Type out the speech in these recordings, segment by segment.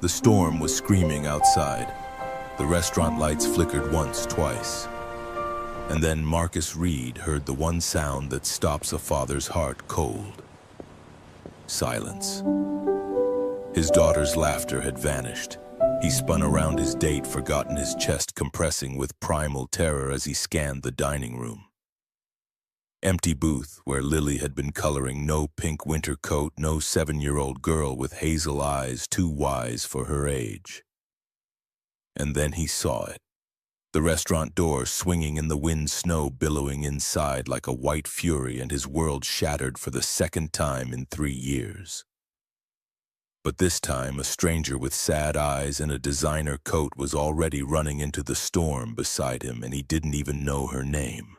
The storm was screaming outside. The restaurant lights flickered once, twice. And then Marcus Reed heard the one sound that stops a father's heart cold. Silence. His daughter's laughter had vanished. He spun around his date, forgotten, his chest compressing with primal terror as he scanned the dining room. Empty booth where Lily had been coloring, no pink winter coat, no 7-year-old girl with hazel eyes too wise for her age. And then he saw it. The restaurant door swinging in the wind, snow billowing inside like a white fury, and his world shattered for the second time in 3 years. But this time, a stranger with sad eyes and a designer coat was already running into the storm beside him, and he didn't even know her name.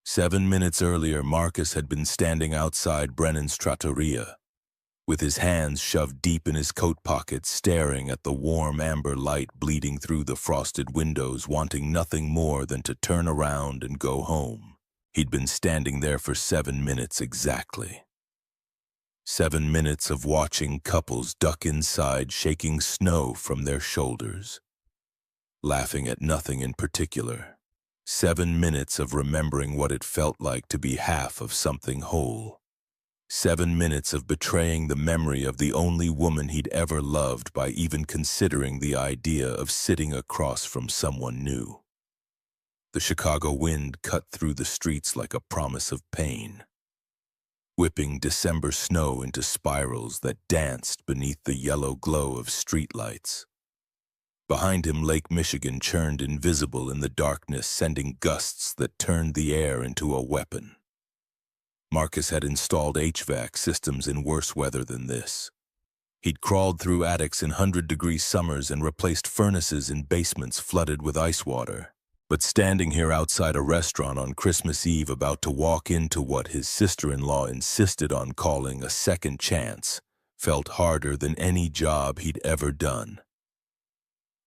7 minutes earlier, Marcus had been standing outside Brennan's trattoria, with his hands shoved deep in his coat pockets, staring at the warm amber light bleeding through the frosted windows, wanting nothing more than to turn around and go home. He'd been standing there for 7 minutes exactly. 7 minutes of watching couples duck inside, shaking snow from their shoulders, laughing at nothing in particular. 7 minutes of remembering what it felt like to be half of something whole. 7 minutes of betraying the memory of the only woman he'd ever loved by even considering the idea of sitting across from someone new. The Chicago wind cut through the streets like a promise of pain, whipping December snow into spirals that danced beneath the yellow glow of streetlights. Behind him, Lake Michigan churned invisible in the darkness, sending gusts that turned the air into a weapon. Marcus had installed HVAC systems in worse weather than this. He'd crawled through attics in 100-degree summers and replaced furnaces in basements flooded with ice water. But standing here outside a restaurant on Christmas Eve, about to walk into what his sister-in-law insisted on calling a second chance, felt harder than any job he'd ever done.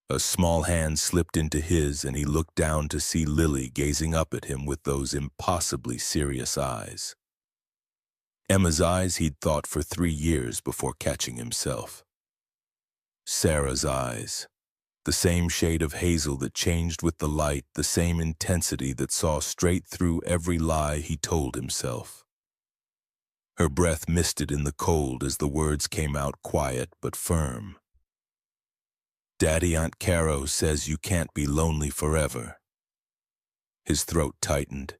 A small hand slipped into his, and he looked down to see Lily gazing up at him with those impossibly serious eyes. Emma's eyes he'd thought for 3 years before catching himself. Sarah's eyes. The same shade of hazel that changed with the light, the same intensity that saw straight through every lie he told himself. Her breath misted in the cold as the words came out, quiet but firm. Daddy, Aunt Caro says you can't be lonely forever. His throat tightened.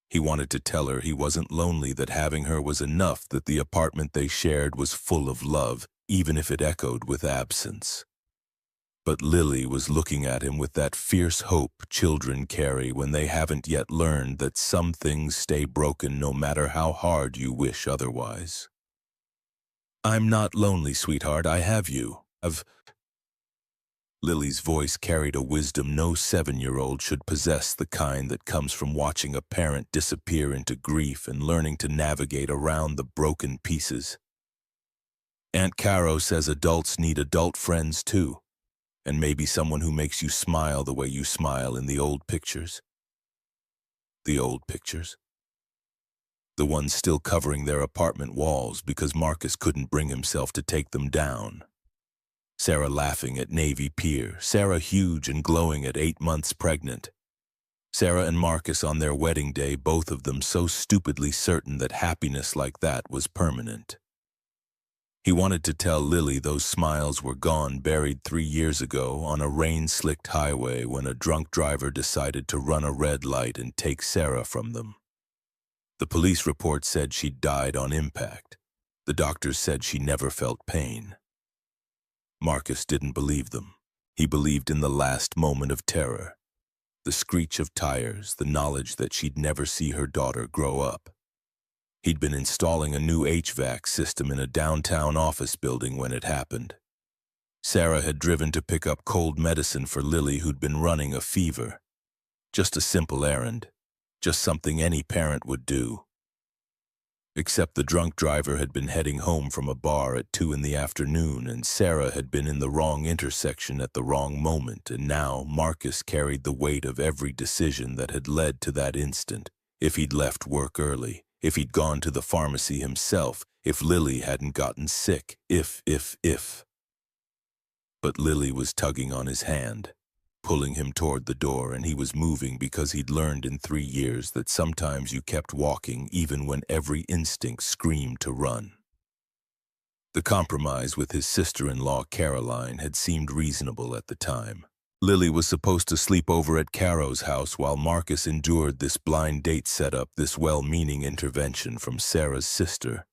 He wanted to tell her he wasn't lonely, that having her was enough, that the apartment they shared was full of love, even if it echoed with absence. But Lily was looking at him with that fierce hope children carry when they haven't yet learned that some things stay broken no matter how hard you wish otherwise. I'm not lonely, sweetheart. I have you. Lily's voice carried a wisdom no 7-year-old should possess, the kind that comes from watching a parent disappear into grief and learning to navigate around the broken pieces. Aunt Caro says adults need adult friends too, and maybe someone who makes you smile the way you smile in the old pictures. The old pictures? The ones still covering their apartment walls because Marcus couldn't bring himself to take them down. Sarah laughing at Navy Pier, Sarah huge and glowing at 8 months pregnant. Sarah and Marcus on their wedding day, both of them so stupidly certain that happiness like that was permanent. He wanted to tell Lily those smiles were gone, buried 3 years ago on a rain-slicked highway when a drunk driver decided to run a red light and take Sarah from them. The police report said she'd died on impact. The doctors said she never felt pain. Marcus didn't believe them. He believed in the last moment of terror, the screech of tires, the knowledge that she'd never see her daughter grow up. He'd been installing a new HVAC system in a downtown office building when it happened. Sarah had driven to pick up cold medicine for Lily, who'd been running a fever. Just a simple errand, just something any parent would do. Except the drunk driver had been heading home from a bar at 2 in the afternoon, and Sarah had been in the wrong intersection at the wrong moment, and now Marcus carried the weight of every decision that had led to that instant. If he'd left work early, if he'd gone to the pharmacy himself, if Lily hadn't gotten sick, if. But Lily was tugging on his hand, pulling him toward the door, and he was moving because he'd learned in 3 years that sometimes you kept walking even when every instinct screamed to run. The compromise with his sister-in-law Caroline had seemed reasonable at the time. Lily was supposed to sleep over at Caro's house while Marcus endured this blind date setup, this well-meaning intervention from Sarah's sister,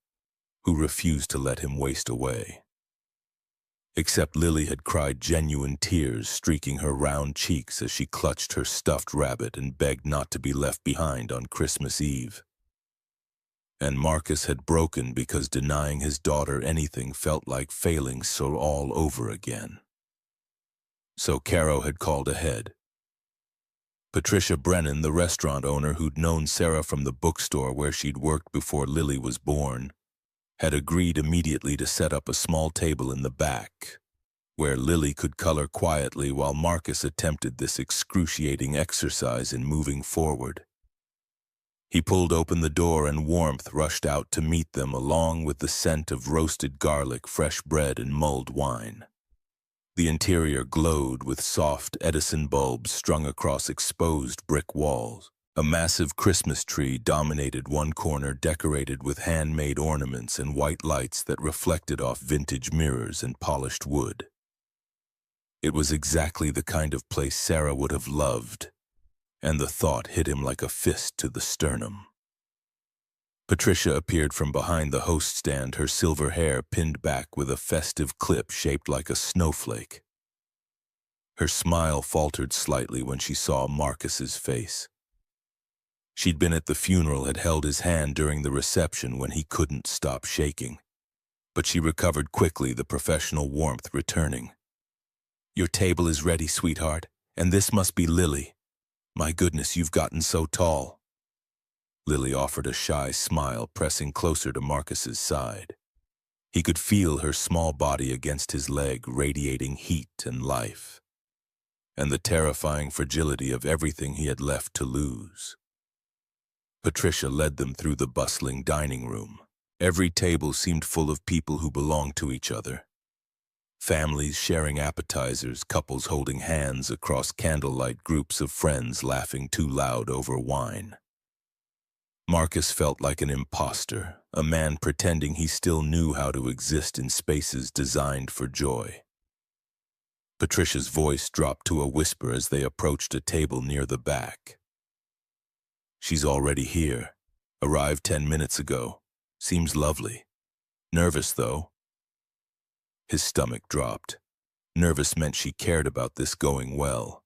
who refused to let him waste away. Except Lily had cried genuine tears streaking her round cheeks as she clutched her stuffed rabbit and begged not to be left behind on Christmas Eve. And Marcus had broken because denying his daughter anything felt like failing so all over again. So Caro had called ahead. Patricia Brennan, the restaurant owner who'd known Sarah from the bookstore where she'd worked before Lily was born, had agreed immediately to set up a small table in the back, where Lily could color quietly while Marcus attempted this excruciating exercise in moving forward. He pulled open the door and warmth rushed out to meet them along with the scent of roasted garlic, fresh bread, and mulled wine. The interior glowed with soft Edison bulbs strung across exposed brick walls. A massive Christmas tree dominated one corner, decorated with handmade ornaments and white lights that reflected off vintage mirrors and polished wood. It was exactly the kind of place Sarah would have loved, and the thought hit him like a fist to the sternum. Patricia appeared from behind the host stand, her silver hair pinned back with a festive clip shaped like a snowflake. Her smile faltered slightly when she saw Marcus's face. She'd been at the funeral, had held his hand during the reception when he couldn't stop shaking. But she recovered quickly, the professional warmth returning. "Your table is ready, sweetheart, and this must be Lily. My goodness, you've gotten so tall." Lily offered a shy smile, pressing closer to Marcus's side. He could feel her small body against his leg, radiating heat and life, and the terrifying fragility of everything he had left to lose. Patricia led them through the bustling dining room. Every table seemed full of people who belonged to each other. Families sharing appetizers, couples holding hands across candlelight, groups of friends laughing too loud over wine. Marcus felt like an imposter, a man pretending he still knew how to exist in spaces designed for joy. Patricia's voice dropped to a whisper as they approached a table near the back. "She's already here. Arrived 10 minutes ago. Seems lovely. Nervous, though." His stomach dropped. Nervous meant she cared about this going well.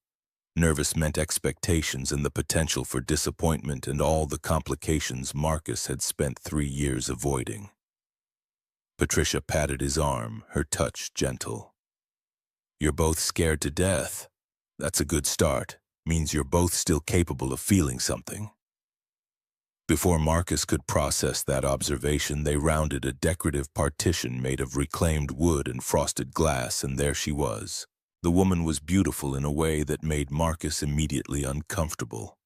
Nervous meant expectations and the potential for disappointment and all the complications Marcus had spent 3 years avoiding. Patricia patted his arm, her touch gentle. "You're both scared to death. That's a good start. Means you're both still capable of feeling something." Before Marcus could process that observation, they rounded a decorative partition made of reclaimed wood and frosted glass, and there she was. The woman was beautiful in a way that made Marcus immediately uncomfortable.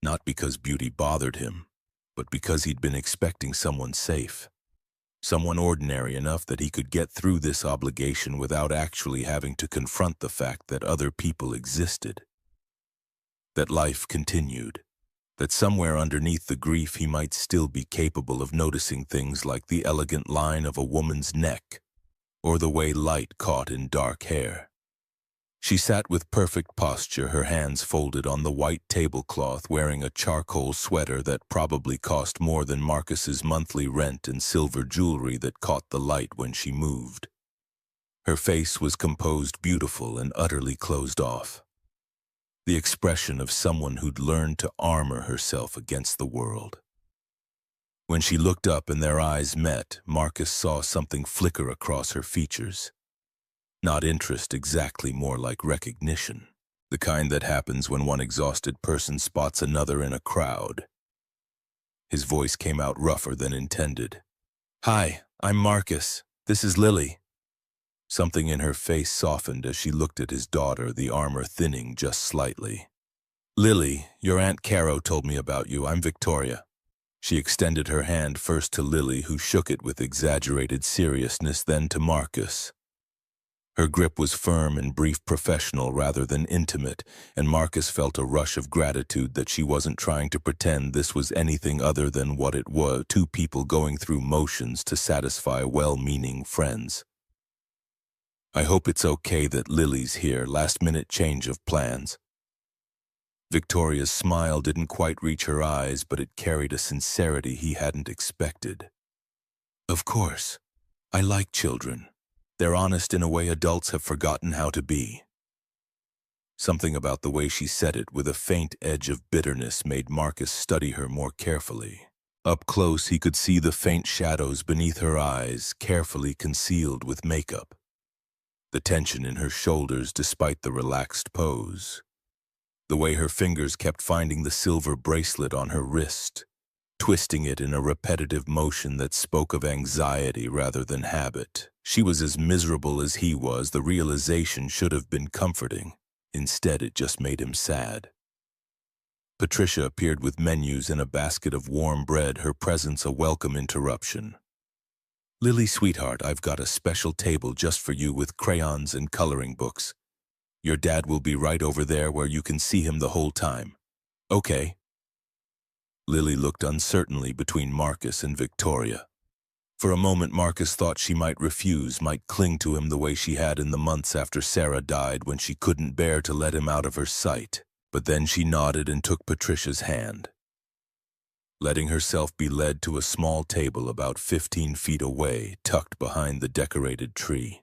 Not because beauty bothered him, but because he'd been expecting someone safe. Someone ordinary enough that he could get through this obligation without actually having to confront the fact that other people existed. That life continued. That somewhere underneath the grief he might still be capable of noticing things like the elegant line of a woman's neck, or the way light caught in dark hair. She sat with perfect posture, her hands folded on the white tablecloth, wearing a charcoal sweater that probably cost more than Marcus's monthly rent, and silver jewelry that caught the light when she moved. Her face was composed, beautiful, and utterly closed off. The expression of someone who'd learned to armor herself against the world. When she looked up and their eyes met, Marcus saw something flicker across her features. Not interest exactly, more like recognition. The kind that happens when one exhausted person spots another in a crowd. His voice came out rougher than intended. "Hi, I'm Marcus. This is Lily." Something in her face softened as she looked at his daughter, the armor thinning just slightly. "Lily, your Aunt Caro told me about you. I'm Victoria." She extended her hand first to Lily, who shook it with exaggerated seriousness, then to Marcus. Her grip was firm and brief, professional rather than intimate, and Marcus felt a rush of gratitude that she wasn't trying to pretend this was anything other than what it was, two people going through motions to satisfy well-meaning friends. I hope it's okay that Lily's here, last-minute change of plans. Victoria's smile didn't quite reach her eyes, but it carried a sincerity he hadn't expected. Of course. I like children. They're honest in a way adults have forgotten how to be. Something about the way she said it with a faint edge of bitterness made Marcus study her more carefully. Up close, he could see the faint shadows beneath her eyes, carefully concealed with makeup. The tension in her shoulders despite the relaxed pose. The way her fingers kept finding the silver bracelet on her wrist, twisting it in a repetitive motion that spoke of anxiety rather than habit. She was as miserable as he was. The realization should have been comforting. Instead, it just made him sad. Patricia appeared with menus and a basket of warm bread, her presence a welcome interruption. Lily, sweetheart, I've got a special table just for you with crayons and coloring books. Your dad will be right over there where you can see him the whole time. Okay. Lily looked uncertainly between Marcus and Victoria. For a moment, Marcus thought she might refuse, might cling to him the way she had in the months after Sarah died when she couldn't bear to let him out of her sight. But then she nodded and took Patricia's hand, letting herself be led to a small table about 15 feet away, tucked behind the decorated tree.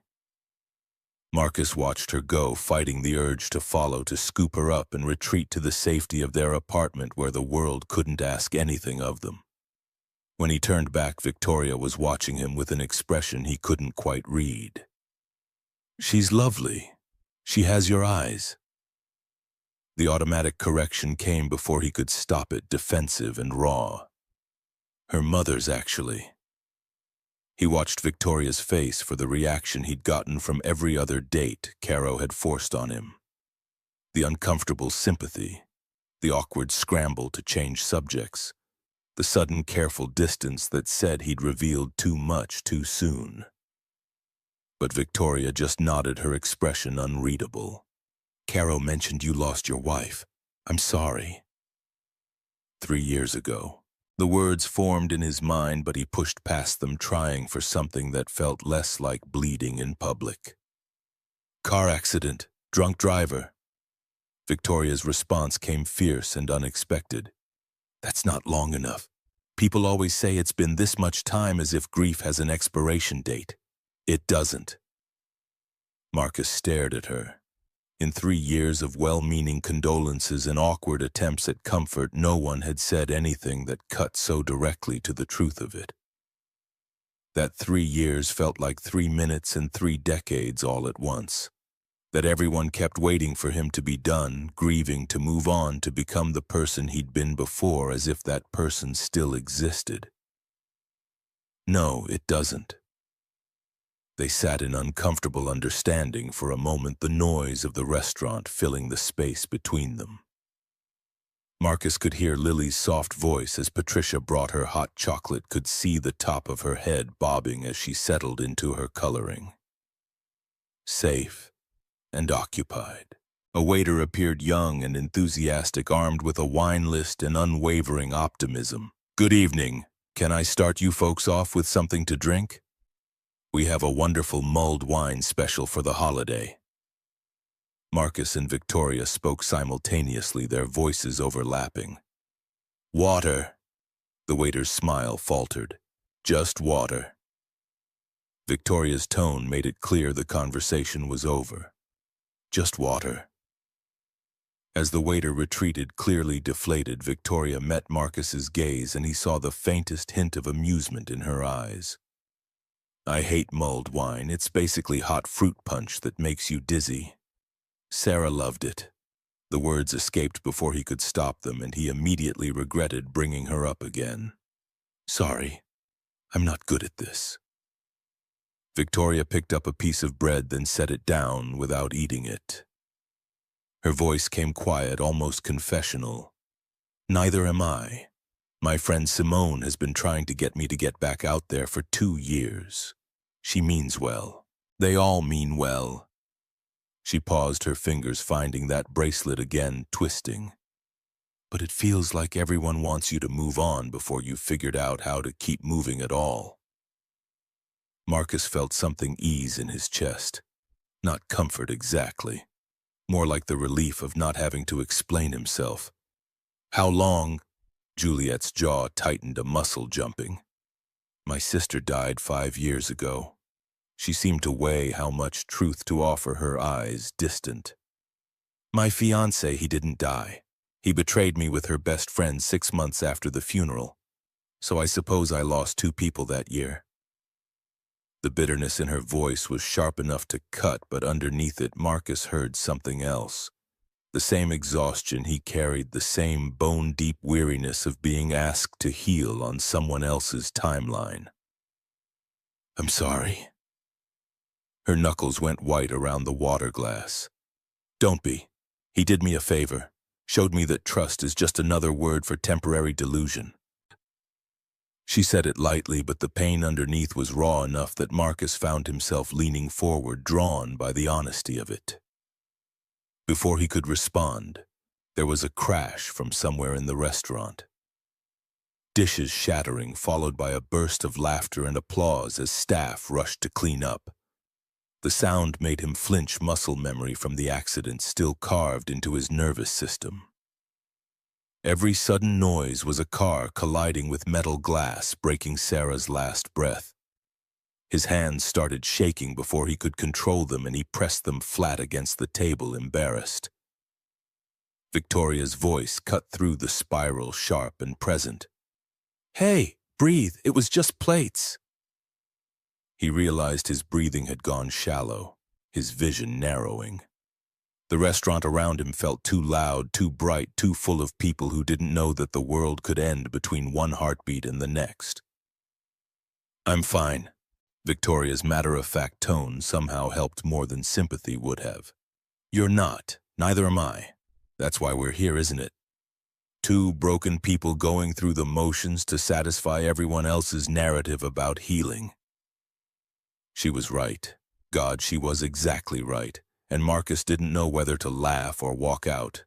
Marcus watched her go, fighting the urge to follow, to scoop her up and retreat to the safety of their apartment where the world couldn't ask anything of them. When he turned back, Victoria was watching him with an expression he couldn't quite read. She's lovely. She has your eyes. The automatic correction came before he could stop it, defensive and raw. Her mother's, actually. He watched Victoria's face for the reaction he'd gotten from every other date Caro had forced on him. The uncomfortable sympathy, the awkward scramble to change subjects, the sudden careful distance that said he'd revealed too much too soon. But Victoria just nodded, her expression unreadable. Caro mentioned you lost your wife. I'm sorry. 3 years ago. The words formed in his mind, but he pushed past them, trying for something that felt less like bleeding in public. Car accident. Drunk driver. Victoria's response came fierce and unexpected. That's not long enough. People always say it's been this much time, as if grief has an expiration date. It doesn't. Marcus stared at her. In 3 years of well-meaning condolences and awkward attempts at comfort, no one had said anything that cut so directly to the truth of it. That 3 years felt like 3 minutes and 3 decades all at once. That everyone kept waiting for him to be done, grieving, to move on, to become the person he'd been before, as if that person still existed. No, it doesn't. They sat in uncomfortable understanding for a moment, the noise of the restaurant filling the space between them. Marcus could hear Lily's soft voice as Patricia brought her hot chocolate, could see the top of her head bobbing as she settled into her coloring. Safe and occupied. A waiter appeared, young and enthusiastic, armed with a wine list and unwavering optimism. Good evening. Can I start you folks off with something to drink? We have a wonderful mulled wine special for the holiday. Marcus and Victoria spoke simultaneously, their voices overlapping. Water. The waiter's smile faltered. Just water. Victoria's tone made it clear the conversation was over. Just water. As the waiter retreated, clearly deflated, Victoria met Marcus's gaze, and he saw the faintest hint of amusement in her eyes. I hate mulled wine. It's basically hot fruit punch that makes you dizzy. Sarah loved it. The words escaped before he could stop them, and he immediately regretted bringing her up again. Sorry, I'm not good at this. Victoria picked up a piece of bread, then set it down without eating it. Her voice came quiet, almost confessional. Neither am I. My friend Simone has been trying to get me to get back out there for 2 years. She means well. They all mean well. She paused, her fingers finding that bracelet again, twisting. But it feels like everyone wants you to move on before you've figured out how to keep moving at all. Marcus felt something ease in his chest. Not comfort exactly. More like the relief of not having to explain himself. How long? Juliet's jaw tightened, a muscle jumping. My sister died 5 years ago. She seemed to weigh how much truth to offer, her eyes distant. My fiancé, he didn't die. He betrayed me with her best friend 6 months after the funeral. So I suppose I lost 2 people that year. The bitterness in her voice was sharp enough to cut, but underneath it Marcus heard something else. The same exhaustion he carried, the same bone-deep weariness of being asked to heal on someone else's timeline. I'm sorry. Her knuckles went white around the water glass. Don't be. He did me a favor, showed me that trust is just another word for temporary delusion. She said it lightly, but the pain underneath was raw enough that Marcus found himself leaning forward, drawn by the honesty of it. Before he could respond, there was a crash from somewhere in the restaurant. Dishes shattering, followed by a burst of laughter and applause as staff rushed to clean up. The sound made him flinch, muscle memory from the accident still carved into his nervous system. Every sudden noise was a car colliding with metal glass, breaking Sarah's last breath. His hands started shaking before he could control them, and he pressed them flat against the table, embarrassed. Victoria's voice cut through the spiral, sharp and present. Hey, breathe, it was just plates. He realized his breathing had gone shallow, his vision narrowing. The restaurant around him felt too loud, too bright, too full of people who didn't know that the world could end between one heartbeat and the next. I'm fine. Victoria's matter-of-fact tone somehow helped more than sympathy would have. You're not. Neither am I. That's why we're here, isn't it? 2 broken people going through the motions to satisfy everyone else's narrative about healing. She was right. God, she was exactly right, and Marcus didn't know whether to laugh or walk out.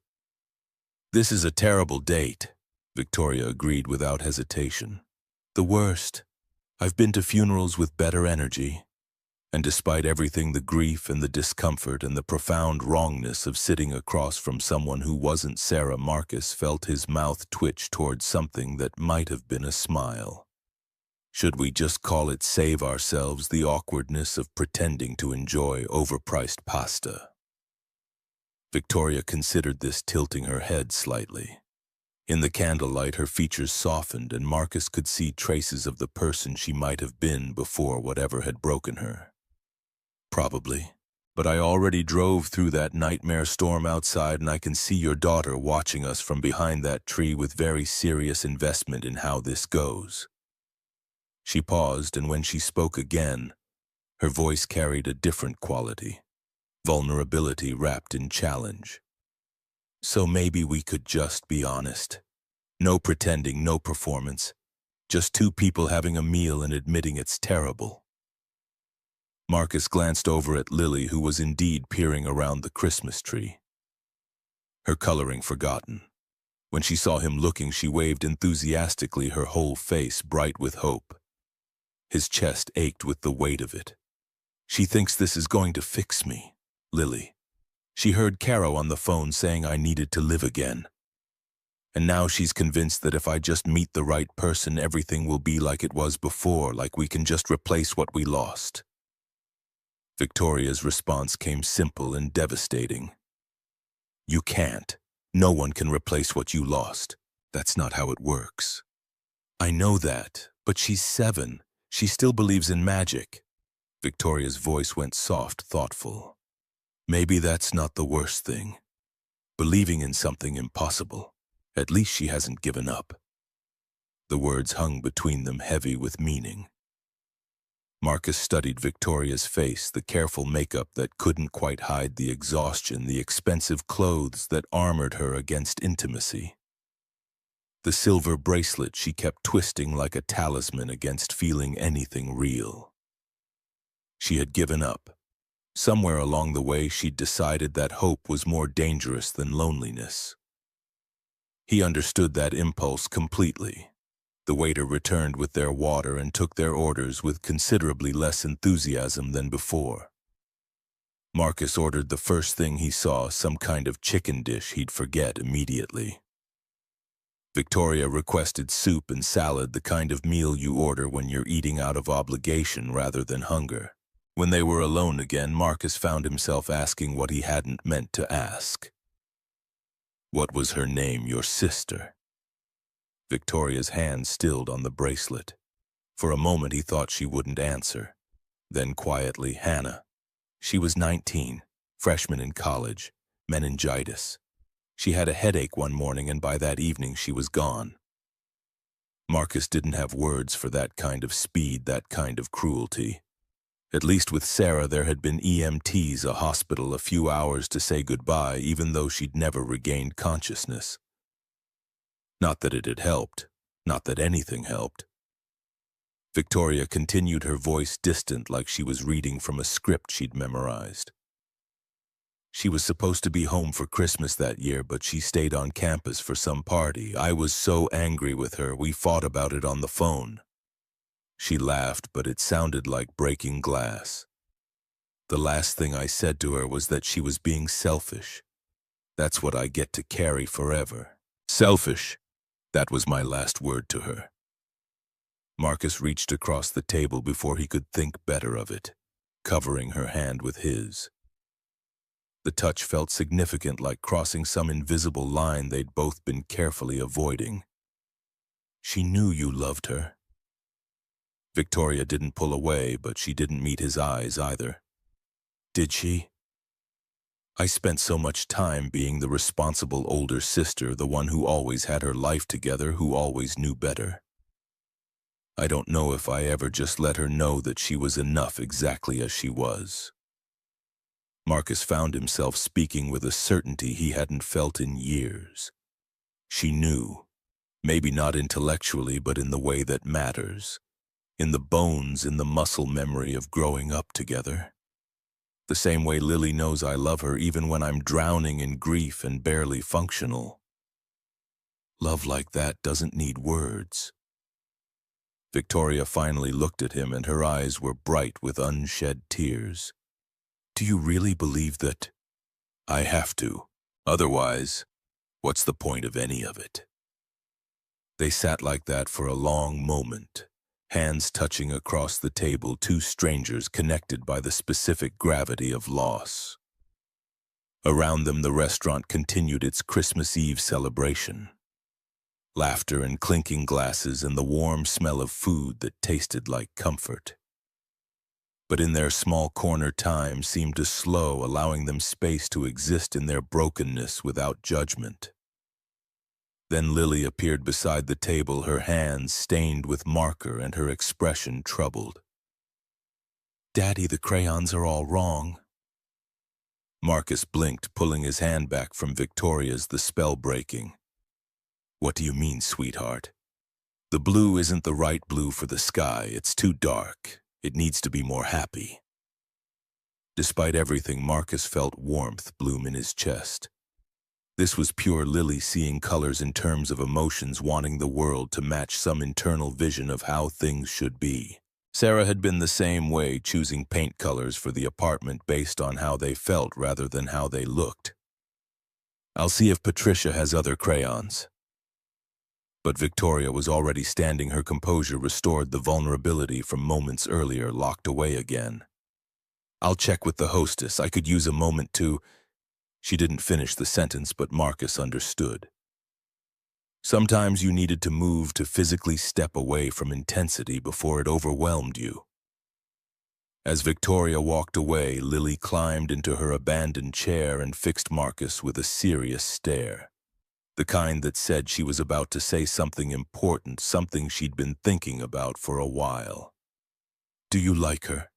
This is a terrible date, Victoria agreed without hesitation. The worst. I've been to funerals with better energy, and despite everything, the grief and the discomfort and the profound wrongness of sitting across from someone who wasn't Sarah, Marcus felt his mouth twitch towards something that might have been a smile. Should we just call it save ourselves the awkwardness of pretending to enjoy overpriced pasta? Victoria considered this, tilting her head slightly. In the candlelight, her features softened, and Marcus could see traces of the person she might have been before whatever had broken her. Probably, but I already drove through that nightmare storm outside, and I can see your daughter watching us from behind that tree with very serious investment in how this goes. She paused, and when she spoke again, her voice carried a different quality, vulnerability wrapped in challenge. So maybe we could just be honest. No pretending, no performance. Just 2 people having a meal and admitting it's terrible. Marcus glanced over at Lily, who was indeed peering around the Christmas tree. Her coloring forgotten. When she saw him looking, she waved enthusiastically, her whole face bright with hope. His chest ached with the weight of it. She thinks this is going to fix me, Lily. She heard Caro on the phone saying I needed to live again. And now she's convinced that if I just meet the right person, everything will be like it was before, like we can just replace what we lost. Victoria's response came simple and devastating. You can't. No one can replace what you lost. That's not how it works. I know that, but she's 7. She still believes in magic. Victoria's voice went soft, thoughtful. Maybe that's not the worst thing. Believing in something impossible. At least she hasn't given up. The words hung between them, heavy with meaning. Marcus studied Victoria's face, the careful makeup that couldn't quite hide the exhaustion, the expensive clothes that armored her against intimacy. The silver bracelet she kept twisting like a talisman against feeling anything real. She had given up. Somewhere along the way, she'd decided that hope was more dangerous than loneliness. He understood that impulse completely. The waiter returned with their water and took their orders with considerably less enthusiasm than before. Marcus ordered the first thing he saw, some kind of chicken dish he'd forget immediately. Victoria requested soup and salad, the kind of meal you order when you're eating out of obligation rather than hunger. When they were alone again, Marcus found himself asking what he hadn't meant to ask. What was her name, your sister? Victoria's hand stilled on the bracelet. For a moment he thought she wouldn't answer. Then quietly, Hannah. She was 19, freshman in college, meningitis. She had a headache one morning and by that evening she was gone. Marcus didn't have words for that kind of speed, that kind of cruelty. At least with Sarah there had been EMTs, a hospital, a few hours to say goodbye, even though she'd never regained consciousness. Not that it had helped, not that anything helped. Victoria continued, her voice distant, like she was reading from a script she'd memorized. She was supposed to be home for Christmas that year, but she stayed on campus for some party. I was so angry with her, we fought about it on the phone. She laughed, but it sounded like breaking glass. The last thing I said to her was that she was being selfish. That's what I get to carry forever. Selfish. That was my last word to her. Marcus reached across the table before he could think better of it, covering her hand with his. The touch felt significant, like crossing some invisible line they'd both been carefully avoiding. She knew you loved her. Victoria didn't pull away, but she didn't meet his eyes either. Did she? I spent so much time being the responsible older sister, the one who always had her life together, who always knew better. I don't know if I ever just let her know that she was enough exactly as she was. Marcus found himself speaking with a certainty he hadn't felt in years. She knew, maybe not intellectually, but in the way that matters. In the bones, in the muscle memory of growing up together. The same way Lily knows I love her even when I'm drowning in grief and barely functional. Love like that doesn't need words. Victoria finally looked at him and her eyes were bright with unshed tears. Do you really believe that? I have to. Otherwise, what's the point of any of it? They sat like that for a long moment. Hands touching across the table, two strangers connected by the specific gravity of loss. Around them, the restaurant continued its Christmas Eve celebration. Laughter and clinking glasses and the warm smell of food that tasted like comfort. But in their small corner, time seemed to slow, allowing them space to exist in their brokenness without judgment. Then Lily appeared beside the table, her hands stained with marker and her expression troubled. Daddy, the crayons are all wrong. Marcus blinked, pulling his hand back from Victoria's, the spell breaking. What do you mean, sweetheart? The blue isn't the right blue for the sky. It's too dark. It needs to be more happy. Despite everything, Marcus felt warmth bloom in his chest. This was pure Lily, seeing colors in terms of emotions, wanting the world to match some internal vision of how things should be. Sarah had been the same way, choosing paint colors for the apartment based on how they felt rather than how they looked. I'll see if Patricia has other crayons. But Victoria was already standing, her composure restored, the vulnerability from moments earlier locked away again. I'll check with the hostess. I could use a moment to... She didn't finish the sentence, but Marcus understood. Sometimes you needed to move, to physically step away from intensity before it overwhelmed you. As Victoria walked away, Lily climbed into her abandoned chair and fixed Marcus with a serious stare. The kind that said she was about to say something important, something she'd been thinking about for a while. Do you like her?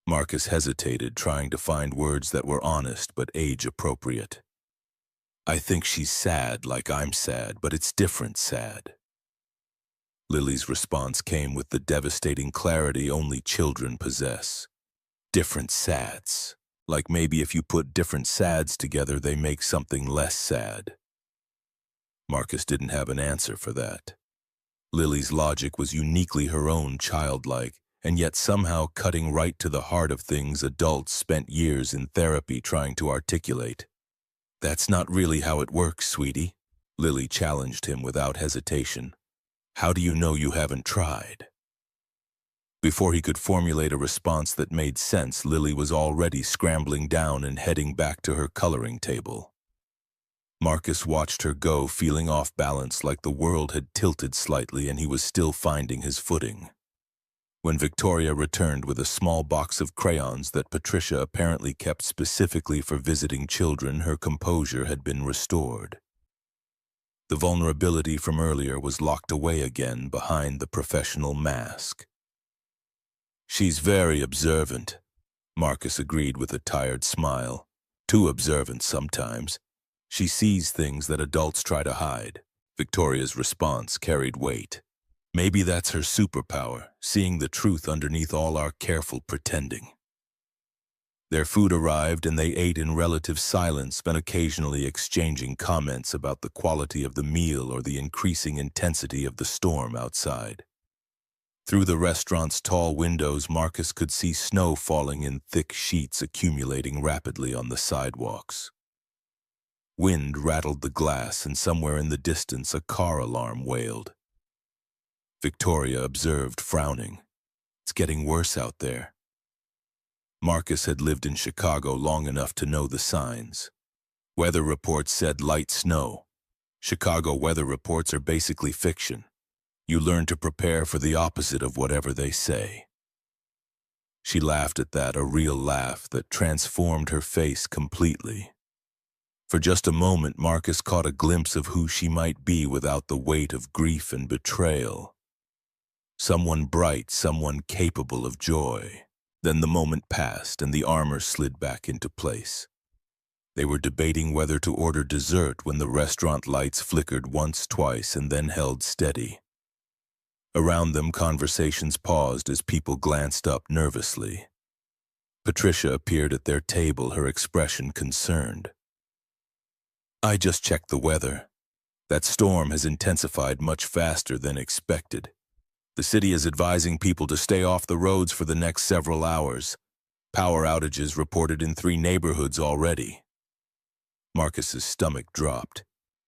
Marcus hesitated, trying to find words that were honest but age-appropriate. I think she's sad, like I'm sad, but it's different sad. Lily's response came with the devastating clarity only children possess. Different sads. Like maybe if you put different sads together, they make something less sad. Marcus didn't have an answer for that. Lily's logic was uniquely her own, childlike, and yet somehow cutting right to the heart of things adults spent years in therapy trying to articulate. "That's not really how it works, sweetie," Lily challenged him without hesitation. "How do you know you haven't tried?" Before he could formulate a response that made sense, Lily was already scrambling down and heading back to her coloring table. Marcus watched her go, feeling off balance, like the world had tilted slightly and he was still finding his footing. When Victoria returned with a small box of crayons that Patricia apparently kept specifically for visiting children, her composure had been restored. The vulnerability from earlier was locked away again behind the professional mask. "She's very observant," Marcus agreed with a tired smile. "Too observant sometimes. She sees things that adults try to hide." Victoria's response carried weight. "Maybe that's her superpower, seeing the truth underneath all our careful pretending." Their food arrived and they ate in relative silence, but occasionally exchanging comments about the quality of the meal or the increasing intensity of the storm outside. Through the restaurant's tall windows, Marcus could see snow falling in thick sheets, accumulating rapidly on the sidewalks. Wind rattled the glass, and somewhere in the distance a car alarm wailed. Victoria observed, frowning. "It's getting worse out there." Marcus had lived in Chicago long enough to know the signs. Weather reports said light snow. Chicago weather reports are basically fiction. You learn to prepare for the opposite of whatever they say. She laughed at that, a real laugh that transformed her face completely. For just a moment, Marcus caught a glimpse of who she might be without the weight of grief and betrayal. Someone bright, someone capable of joy. Then the moment passed and the armor slid back into place. They were debating whether to order dessert when the restaurant lights flickered once, twice, and then held steady. Around them, conversations paused as people glanced up nervously. Patricia appeared at their table, her expression concerned. "I just checked the weather. That storm has intensified much faster than expected. The city is advising people to stay off the roads for the next several hours. Power outages reported in 3 neighborhoods already." Marcus's stomach dropped.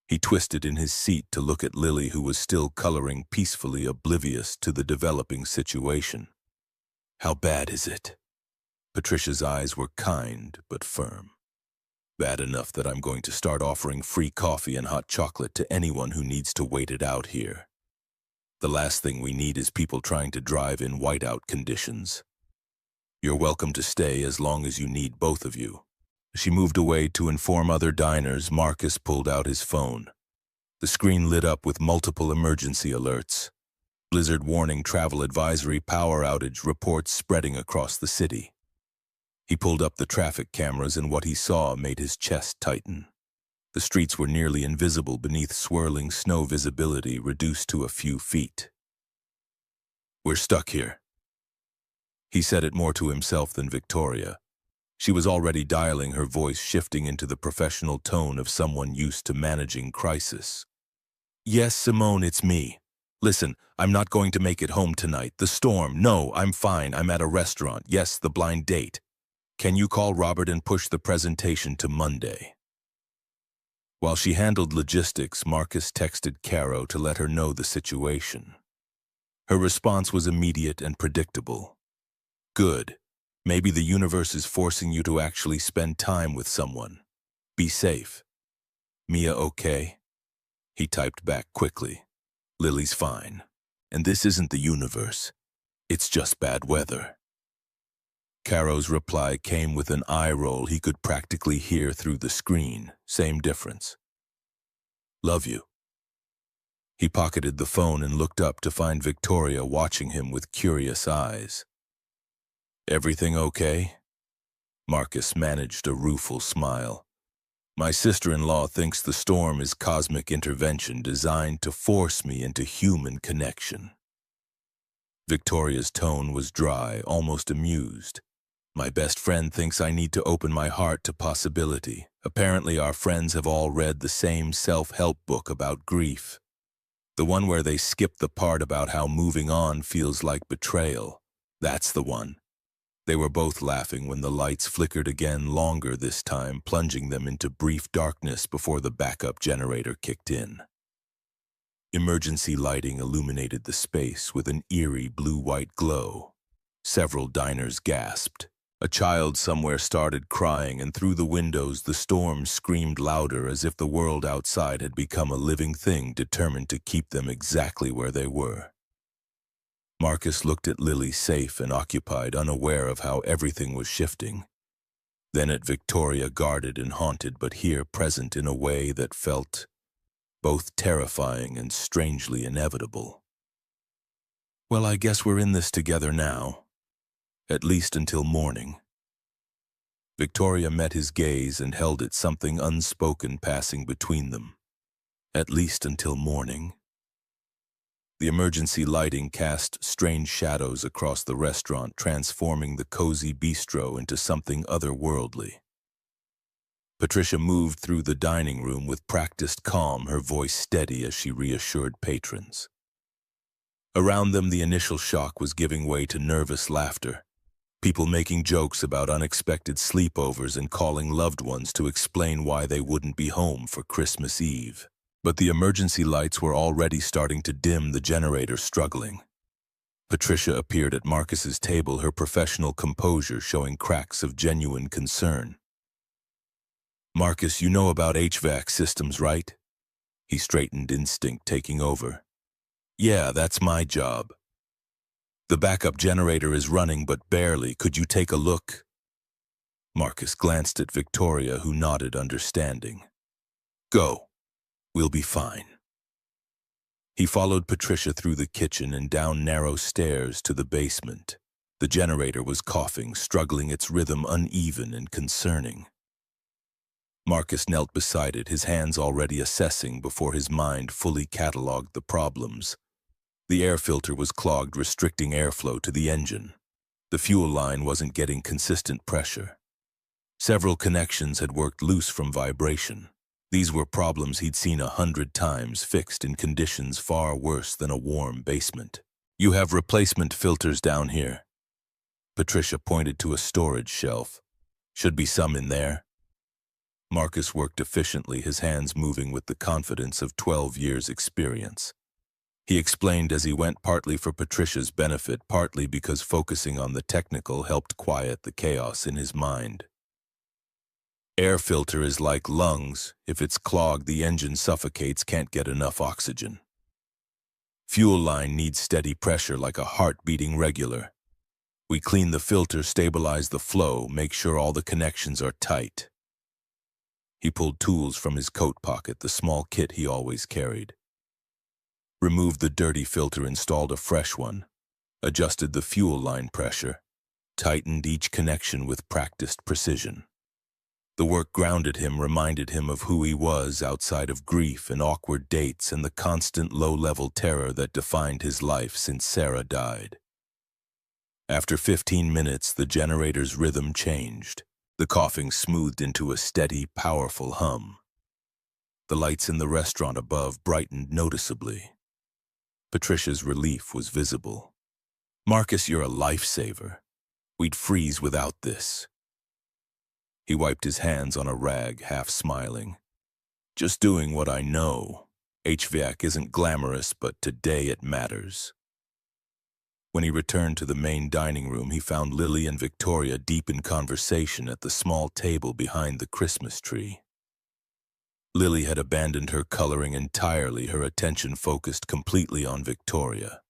He twisted in his seat to look at Lily, who was still coloring peacefully, oblivious to the developing situation. "How bad is it?" Patricia's eyes were kind but firm. "Bad enough that I'm going to start offering free coffee and hot chocolate to anyone who needs to wait it out here. The last thing we need is people trying to drive in whiteout conditions. You're welcome to stay as long as you need, both of you." She moved away to inform other diners. Marcus pulled out his phone. The screen lit up with multiple emergency alerts. Blizzard warning, travel advisory, power outage reports spreading across the city. He pulled up the traffic cameras, and what he saw made his chest tighten. The streets were nearly invisible beneath swirling snow, visibility reduced to a few feet. "We're stuck here." He said it more to himself than Victoria. She was already dialing, her voice shifting into the professional tone of someone used to managing crisis. "Yes, Simone, it's me. Listen, I'm not going to make it home tonight. The storm. No, I'm fine. I'm at a restaurant. Yes, the blind date. Can you call Robert and push the presentation to Monday?" While she handled logistics, Marcus texted Caro to let her know the situation. Her response was immediate and predictable. "Good. Maybe the universe is forcing you to actually spend time with someone. Be safe. Mia okay?" He typed back quickly. "Lily's fine. And this isn't the universe. It's just bad weather." Caro's reply came with an eye roll he could practically hear through the screen. Same difference. "Love you." He pocketed the phone and looked up to find Victoria watching him with curious eyes. "Everything okay?" Marcus managed a rueful smile. "My sister-in-law thinks the storm is cosmic intervention designed to force me into human connection." Victoria's tone was dry, almost amused. My best friend thinks I need to open my heart to possibility. Apparently, our friends have all read the same self-help book about grief. The one where they skip the part about how moving on feels like betrayal. That's the one. They were both laughing when the lights flickered again, longer this time, plunging them into brief darkness before the backup generator kicked in. Emergency lighting illuminated the space with an eerie blue-white glow. Several diners gasped. A child somewhere started crying, and through the windows the storm screamed louder, as if the world outside had become a living thing determined to keep them exactly where they were. Marcus looked at Lily, safe and occupied, unaware of how everything was shifting. Then at Victoria, guarded and haunted, but here present in a way that felt both terrifying and strangely inevitable. Well, I guess we're in this together now. At least until morning. Victoria met his gaze and held it, something unspoken passing between them. At least until morning. The emergency lighting cast strange shadows across the restaurant, transforming the cozy bistro into something otherworldly. Patricia moved through the dining room with practiced calm, her voice steady as she reassured patrons. Around them, the initial shock was giving way to nervous laughter. People making jokes about unexpected sleepovers and calling loved ones to explain why they wouldn't be home for Christmas Eve. But the emergency lights were already starting to dim, the generator struggling. Patricia appeared at Marcus's table, her professional composure showing cracks of genuine concern. "Marcus, you know about HVAC systems, right?" He straightened, instinct taking over. "Yeah, that's my job. The backup generator is running, but barely. Could you take a look?" Marcus glanced at Victoria, who nodded, understanding. "Go. We'll be fine." He followed Patricia through the kitchen and down narrow stairs to the basement. The generator was coughing, struggling, its rhythm uneven and concerning. Marcus knelt beside it, his hands already assessing before his mind fully catalogued the problems. The air filter was clogged, restricting airflow to the engine. The fuel line wasn't getting consistent pressure. Several connections had worked loose from vibration. These were problems he'd seen 100 times, fixed in conditions far worse than a warm basement. "You have replacement filters down here." Patricia pointed to a storage shelf. "Should be some in there." Marcus worked efficiently, his hands moving with the confidence of 12 years' experience. He explained as he went, partly for Patricia's benefit, partly because focusing on the technical helped quiet the chaos in his mind. "Air filter is like lungs. If it's clogged, the engine suffocates, can't get enough oxygen. Fuel line needs steady pressure, like a heart beating regular. We clean the filter, stabilize the flow, make sure all the connections are tight." He pulled tools from his coat pocket, the small kit he always carried. Removed the dirty filter, installed a fresh one, adjusted the fuel line pressure, tightened each connection with practiced precision. The work grounded him, reminded him of who he was outside of grief and awkward dates and the constant low-level terror that defined his life since Sarah died. After 15 minutes, the generator's rhythm changed. The coughing smoothed into a steady, powerful hum. The lights in the restaurant above brightened noticeably. Patricia's relief was visible. "Marcus, you're a lifesaver. We'd freeze without this." He wiped his hands on a rag, half smiling. "Just doing what I know. HVAC isn't glamorous, but today it matters." When he returned to the main dining room, he found Lily and Victoria deep in conversation at the small table behind the Christmas tree. Lily had abandoned her coloring entirely, her attention focused completely on Victoria.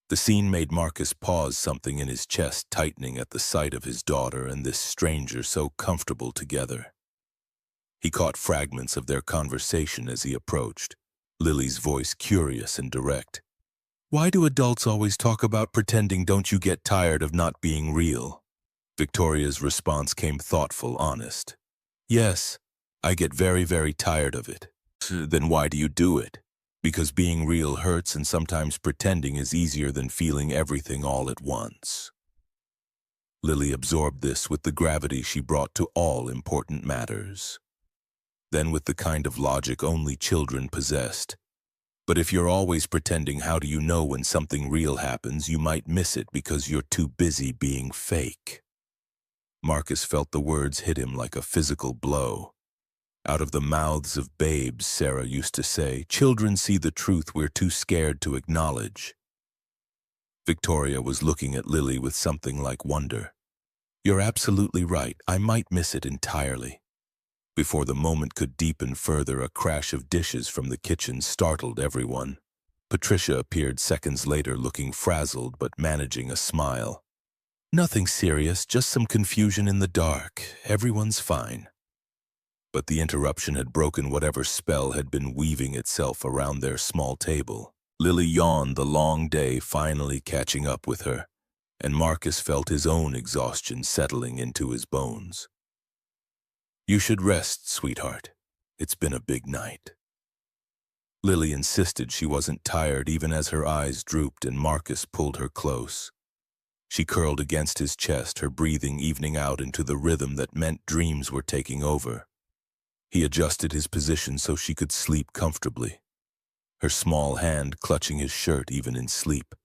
The scene made Marcus pause, something in his chest tightening at the sight of his daughter and this stranger so comfortable together. He caught fragments of their conversation as he approached, Lily's voice curious and direct. "Why do adults always talk about pretending? Don't you get tired of not being real?" Victoria's response came thoughtful, honest. "Yes, I get very, very tired of it." "Then why do you do it?" "Because being real hurts, and sometimes pretending is easier than feeling everything all at once." Lily absorbed this with the gravity she brought to all important matters. Then with the kind of logic only children possessed. But if you're always pretending, how do you know when something real happens? You might miss it because you're too busy being fake. Marcus felt the words hit him like a physical blow. Out of the mouths of babes, Sarah used to say, children see the truth we're too scared to acknowledge. Victoria was looking at Lily with something like wonder. You're absolutely right, I might miss it entirely. Before the moment could deepen further, a crash of dishes from the kitchen startled everyone. Patricia appeared seconds later, looking frazzled but managing a smile. Nothing serious, just some confusion in the dark. Everyone's fine. But the interruption had broken whatever spell had been weaving itself around their small table. Lily yawned, the long day finally catching up with her, and Marcus felt his own exhaustion settling into his bones. You should rest, sweetheart. It's been a big night. Lily insisted she wasn't tired even as her eyes drooped and Marcus pulled her close. She curled against his chest, her breathing evening out into the rhythm that meant dreams were taking over. He adjusted his position so she could sleep comfortably, her small hand clutching his shirt even in sleep.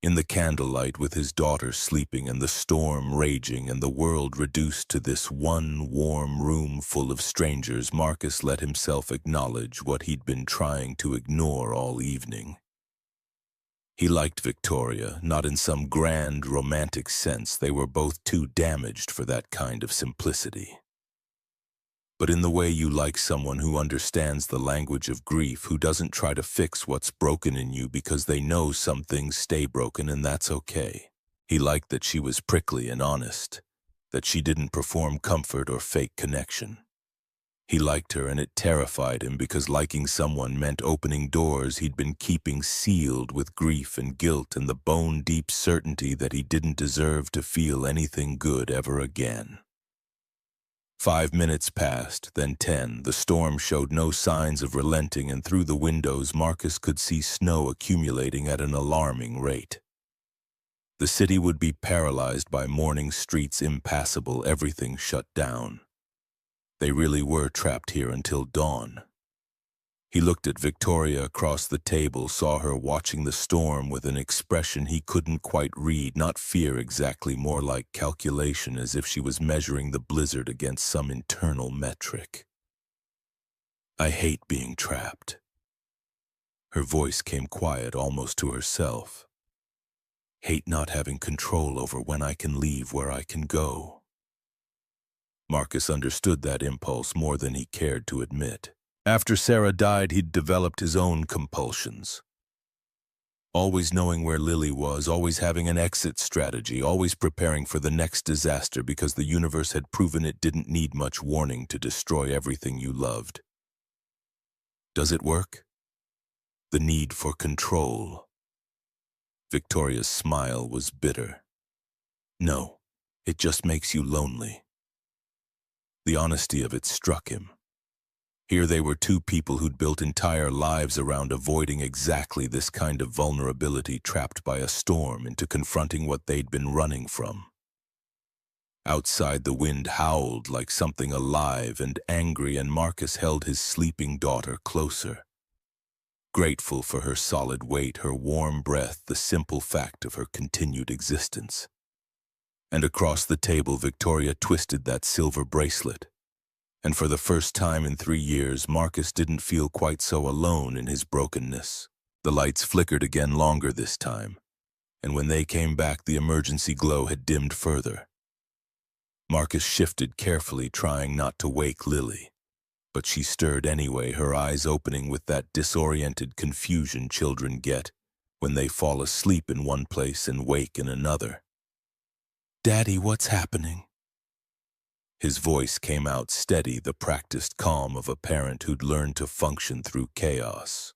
In the candlelight, with his daughter sleeping and the storm raging and the world reduced to this one warm room full of strangers, Marcus let himself acknowledge what he'd been trying to ignore all evening. He liked Victoria, not in some grand romantic sense. They were both too damaged for that kind of simplicity. But in the way you like someone who understands the language of grief, who doesn't try to fix what's broken in you because they know some things stay broken and that's okay. He liked that she was prickly and honest, that she didn't perform comfort or fake connection. He liked her, and it terrified him because liking someone meant opening doors he'd been keeping sealed with grief and guilt and the bone-deep certainty that he didn't deserve to feel anything good ever again. 5 minutes passed, then 10. The storm showed no signs of relenting, and through the windows Marcus could see snow accumulating at an alarming rate. The city would be paralyzed by morning, streets impassable, everything shut down. They really were trapped here until dawn. He looked at Victoria across the table, saw her watching the storm with an expression he couldn't quite read, not fear exactly, more like calculation, as if she was measuring the blizzard against some internal metric. I hate being trapped. Her voice came quiet, almost to herself. Hate not having control over when I can leave, where I can go. Marcus understood that impulse more than he cared to admit. After Sarah died, he'd developed his own compulsions. Always knowing where Lily was, always having an exit strategy, always preparing for the next disaster because the universe had proven it didn't need much warning to destroy everything you loved. Does it work? The need for control. Victoria's smile was bitter. No, it just makes you lonely. The honesty of it struck him. Here they were, two people who'd built entire lives around avoiding exactly this kind of vulnerability, trapped by a storm into confronting what they'd been running from. Outside, the wind howled like something alive and angry, and Marcus held his sleeping daughter closer. Grateful for her solid weight, her warm breath, the simple fact of her continued existence. And across the table, Victoria twisted that silver bracelet. And for the first time in 3 years, Marcus didn't feel quite so alone in his brokenness. The lights flickered again, longer this time, and when they came back, the emergency glow had dimmed further. Marcus shifted carefully, trying not to wake Lily, but she stirred anyway, her eyes opening with that disoriented confusion children get when they fall asleep in one place and wake in another. "Daddy, what's happening?" His voice came out steady, the practiced calm of a parent who'd learned to function through chaos.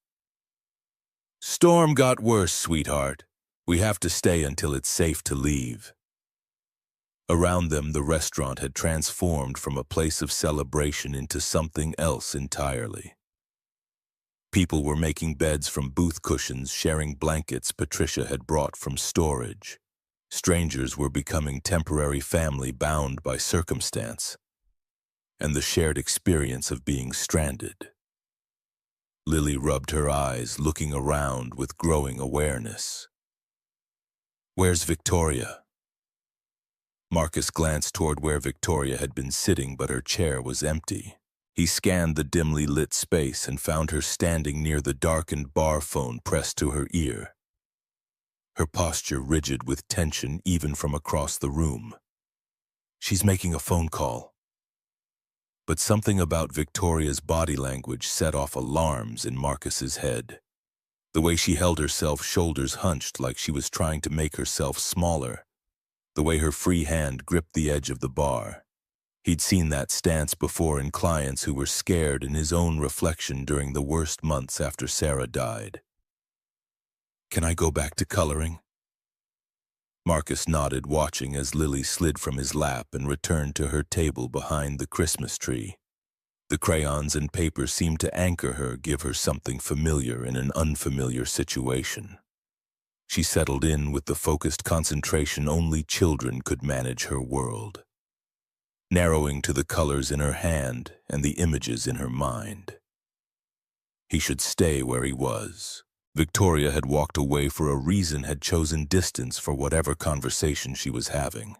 "Storm got worse, sweetheart. We have to stay until it's safe to leave." Around them, the restaurant had transformed from a place of celebration into something else entirely. People were making beds from booth cushions, sharing blankets Patricia had brought from storage. Strangers were becoming temporary family bound by circumstance and the shared experience of being stranded. Lily rubbed her eyes, looking around with growing awareness. "Where's Victoria?" Marcus glanced toward where Victoria had been sitting, but her chair was empty. He scanned the dimly lit space and found her standing near the darkened bar phone pressed to her ear, her posture rigid with tension even from across the room. "She's making a phone call." But something about Victoria's body language set off alarms in Marcus's head. The way she held herself, shoulders hunched like she was trying to make herself smaller. The way her free hand gripped the edge of the bar. He'd seen that stance before in clients who were scared in his own reflection during the worst months after Sarah died. "Can I go back to coloring?" Marcus nodded, watching as Lily slid from his lap and returned to her table behind the Christmas tree. The crayons and paper seemed to anchor her, give her something familiar in an unfamiliar situation. She settled in with the focused concentration only children could manage her world, narrowing to the colors in her hand and the images in her mind. He should stay where he was. Victoria had walked away for a reason, had chosen distance for whatever conversation she was having.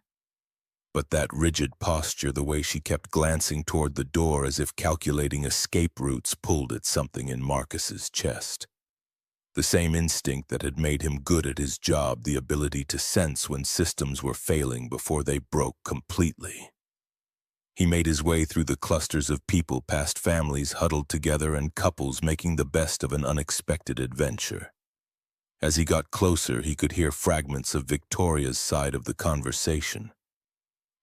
But that rigid posture, the way she kept glancing toward the door as if calculating escape routes, pulled at something in Marcus's chest. The same instinct that had made him good at his job, the ability to sense when systems were failing before they broke completely. He made his way through the clusters of people, past families huddled together and couples making the best of an unexpected adventure. As he got closer, he could hear fragments of Victoria's side of the conversation,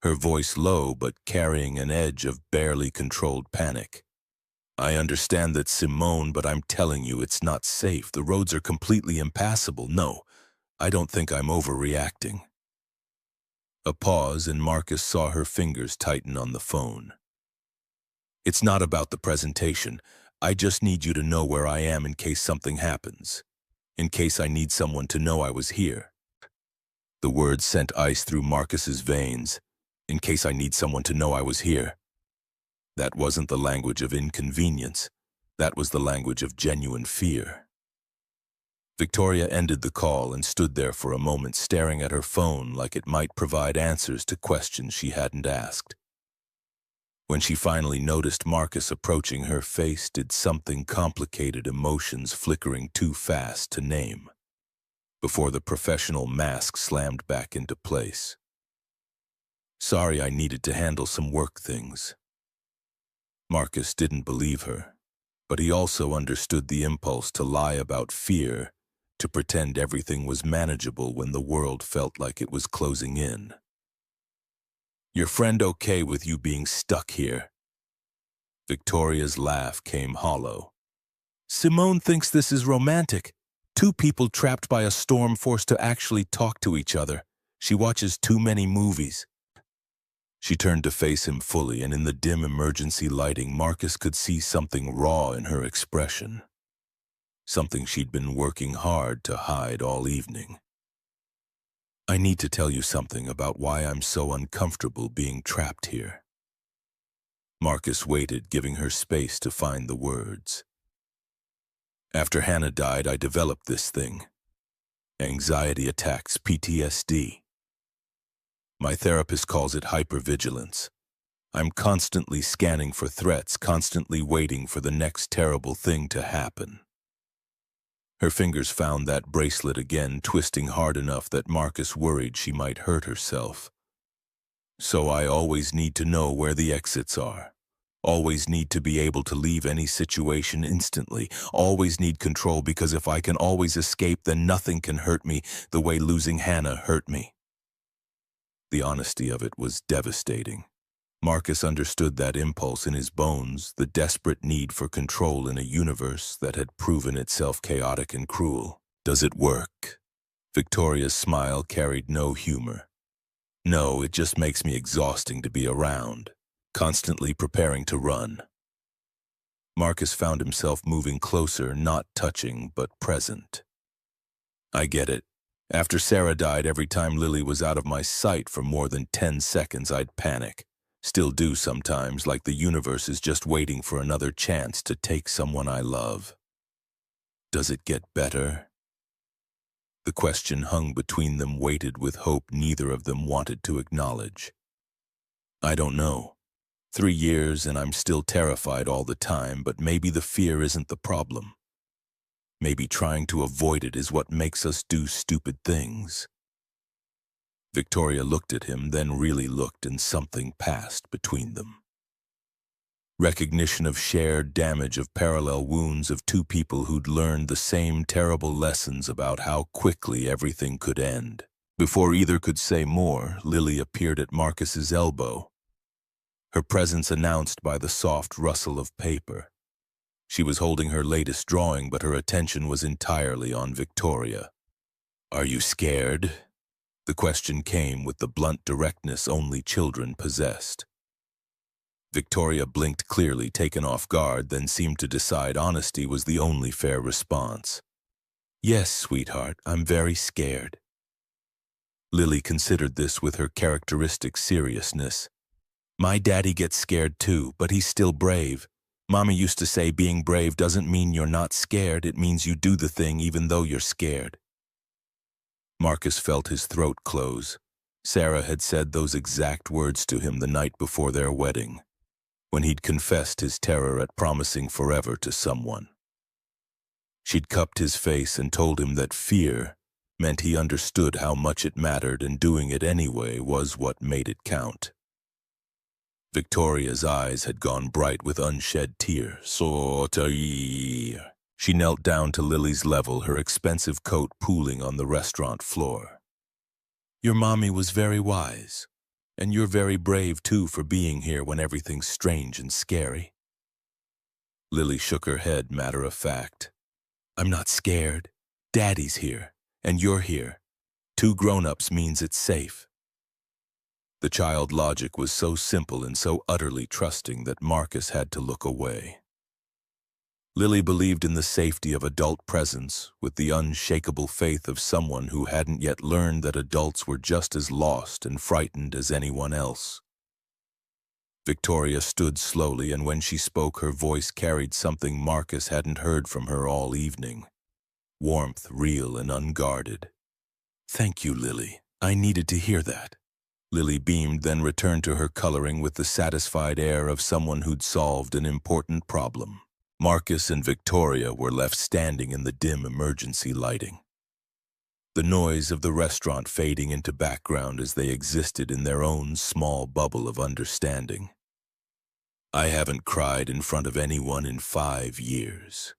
her voice low but carrying an edge of barely controlled panic. "I understand that, Simone, but I'm telling you it's not safe. The roads are completely impassable. No, I don't think I'm overreacting." A pause, and Marcus saw her fingers tighten on the phone. "It's not about the presentation. I just need you to know where I am in case something happens. In case I need someone to know I was here." The words sent ice through Marcus's veins. "In case I need someone to know I was here." That wasn't the language of inconvenience. That was the language of genuine fear. Victoria ended the call and stood there for a moment, staring at her phone like it might provide answers to questions she hadn't asked. When she finally noticed Marcus approaching, her face did something complicated, emotions flickering too fast to name, before the professional mask slammed back into place. "Sorry, I needed to handle some work things." Marcus didn't believe her, but he also understood the impulse to lie about fear, to pretend everything was manageable when the world felt like it was closing in. "Your friend okay with you being stuck here?" Victoria's laugh came hollow. "Simone thinks this is romantic. Two people trapped by a storm forced to actually talk to each other. She watches too many movies." She turned to face him fully, and in the dim emergency lighting, Marcus could see something raw in her expression. Something she'd been working hard to hide all evening. "I need to tell you something about why I'm so uncomfortable being trapped here." Marcus waited, giving her space to find the words. "After Hannah died, I developed this thing. Anxiety attacks, PTSD. My therapist calls it hypervigilance. I'm constantly scanning for threats, constantly waiting for the next terrible thing to happen." Her fingers found that bracelet again, twisting hard enough that Marcus worried she might hurt herself. "So I always need to know where the exits are. Always need to be able to leave any situation instantly. Always need control, because if I can always escape, then nothing can hurt me the way losing Hannah hurt me." The honesty of it was devastating. Marcus understood that impulse in his bones, the desperate need for control in a universe that had proven itself chaotic and cruel. "Does it work?" Victoria's smile carried no humor. "No, it just makes me exhausting to be around, constantly preparing to run." Marcus found himself moving closer, not touching, but present. "I get it. After Sarah died, every time Lily was out of my sight for more than 10 seconds, I'd panic. Still do sometimes, like the universe is just waiting for another chance to take someone I love. Does it get better? The question hung between them, weighted with hope neither of them wanted to acknowledge. I don't know. 3 years and I'm still terrified all the time, but maybe the fear isn't the problem. Maybe trying to avoid it is what makes us do stupid things. Victoria looked at him, then really looked, and something passed between them. Recognition of shared damage, of parallel wounds, of two people who'd learned the same terrible lessons about how quickly everything could end. Before either could say more, Lily appeared at Marcus's elbow, her presence announced by the soft rustle of paper. She was holding her latest drawing, but her attention was entirely on Victoria. "Are you scared?" The question came with the blunt directness only children possessed. Victoria blinked, clearly taken off guard, then seemed to decide honesty was the only fair response. "Yes, sweetheart, I'm very scared." Lily considered this with her characteristic seriousness. "My daddy gets scared too, but he's still brave. Mommy used to say being brave doesn't mean you're not scared, it means you do the thing even though you're scared." Marcus felt his throat close. Sarah had said those exact words to him the night before their wedding, when he'd confessed his terror at promising forever to someone. She'd cupped his face and told him that fear meant he understood how much it mattered, and doing it anyway was what made it count. Victoria's eyes had gone bright with unshed tears. She knelt down to Lily's level, her expensive coat pooling on the restaurant floor. "Your mommy was very wise, and you're very brave too for being here when everything's strange and scary." Lily shook her head, matter of fact. "I'm not scared. Daddy's here, and you're here. 2 grown-ups means it's safe." The child logic was so simple and so utterly trusting that Marcus had to look away. Lily believed in the safety of adult presence with the unshakable faith of someone who hadn't yet learned that adults were just as lost and frightened as anyone else. Victoria stood slowly, and when she spoke, her voice carried something Marcus hadn't heard from her all evening. Warmth, real and unguarded. "Thank you, Lily. I needed to hear that." Lily beamed, then returned to her coloring with the satisfied air of someone who'd solved an important problem. Marcus and Victoria were left standing in the dim emergency lighting, the noise of the restaurant fading into background as they existed in their own small bubble of understanding. "I haven't cried in front of anyone in 5 years."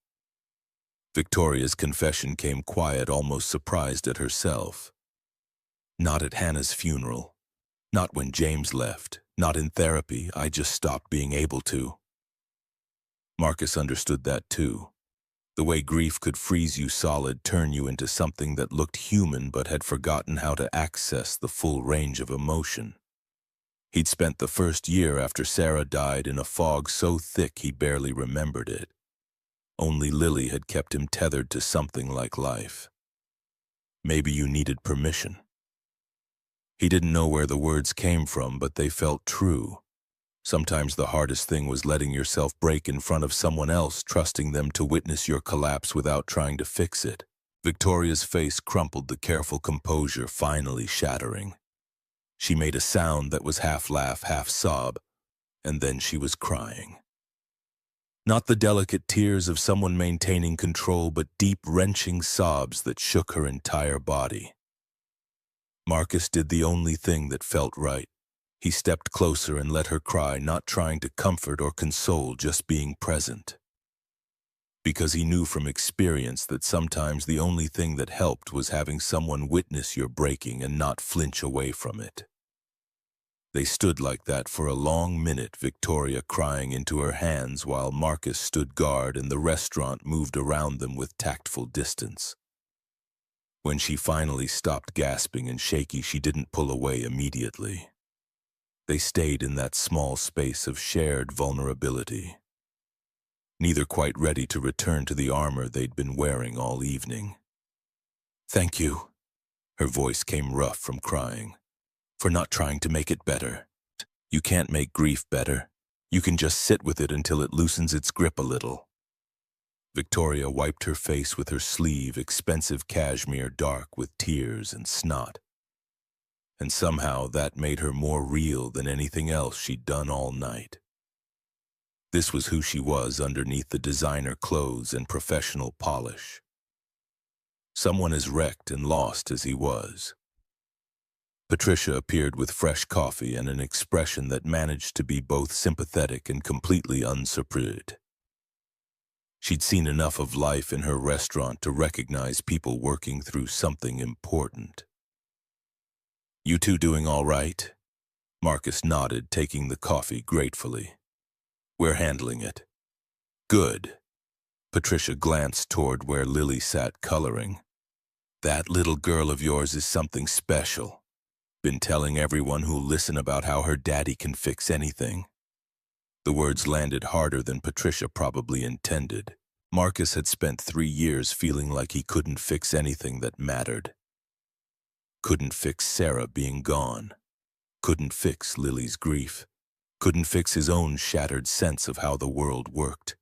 Victoria's confession came quiet, almost surprised at herself. "Not at Hannah's funeral. Not when James left. Not in therapy. I just stopped being able to." Marcus understood that too. The way grief could freeze you solid, turn you into something that looked human but had forgotten how to access the full range of emotion. He'd spent the first year after Sarah died in a fog so thick he barely remembered it. Only Lily had kept him tethered to something like life. "Maybe you needed permission." He didn't know where the words came from, but they felt true. Sometimes the hardest thing was letting yourself break in front of someone else, trusting them to witness your collapse without trying to fix it. Victoria's face crumpled, the careful composure finally shattering. She made a sound that was half laugh, half sob, and then she was crying. Not the delicate tears of someone maintaining control, but deep, wrenching sobs that shook her entire body. Marcus did the only thing that felt right. He stepped closer and let her cry, not trying to comfort or console, just being present. Because he knew from experience that sometimes the only thing that helped was having someone witness your breaking and not flinch away from it. They stood like that for a long minute, Victoria crying into her hands while Marcus stood guard and the restaurant moved around them with tactful distance. When she finally stopped gasping and shaky, she didn't pull away immediately. They stayed in that small space of shared vulnerability, neither quite ready to return to the armor they'd been wearing all evening. "Thank you." Her voice came rough from crying. "For not trying to make it better. You can't make grief better. You can just sit with it until it loosens its grip a little." Victoria wiped her face with her sleeve, expensive cashmere dark with tears and snot. And somehow that made her more real than anything else she'd done all night. This was who she was underneath the designer clothes and professional polish. Someone as wrecked and lost as he was. Patricia appeared with fresh coffee and an expression that managed to be both sympathetic and completely unsurprised. She'd seen enough of life in her restaurant to recognize people working through something important. "You two doing all right?" Marcus nodded, taking the coffee gratefully. "We're handling it." "Good." Patricia glanced toward where Lily sat coloring. "That little girl of yours is something special. Been telling everyone who'll listen about how her daddy can fix anything." The words landed harder than Patricia probably intended. Marcus had spent 3 years feeling like he couldn't fix anything that mattered. Couldn't fix Sarah being gone. Couldn't fix Lily's grief. Couldn't fix his own shattered sense of how the world worked.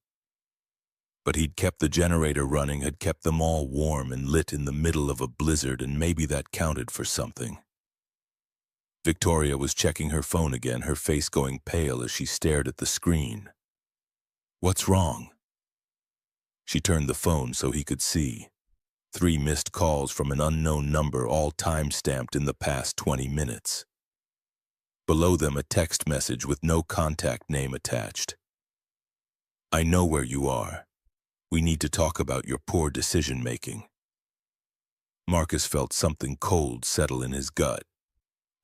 But he'd kept the generator running, had kept them all warm and lit in the middle of a blizzard, and maybe that counted for something. Victoria was checking her phone again, her face going pale as she stared at the screen. "What's wrong?" She turned the phone so he could see. 3 missed calls from an unknown number, all time-stamped in the past 20 minutes. Below them, a text message with no contact name attached. "I know where you are. We need to talk about your poor decision-making." Marcus felt something cold settle in his gut.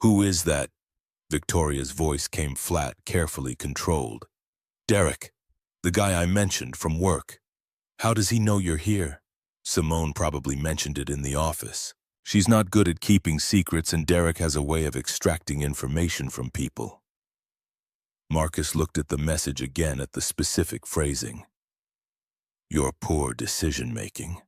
"Who is that?" Victoria's voice came flat, carefully controlled. "Derek, the guy I mentioned from work. How does he know you're here?" Simone probably mentioned it in the office. She's not good at keeping secrets, and Derek has a way of extracting information from people. Marcus looked at the message again, at the specific phrasing. "Your poor decision-making."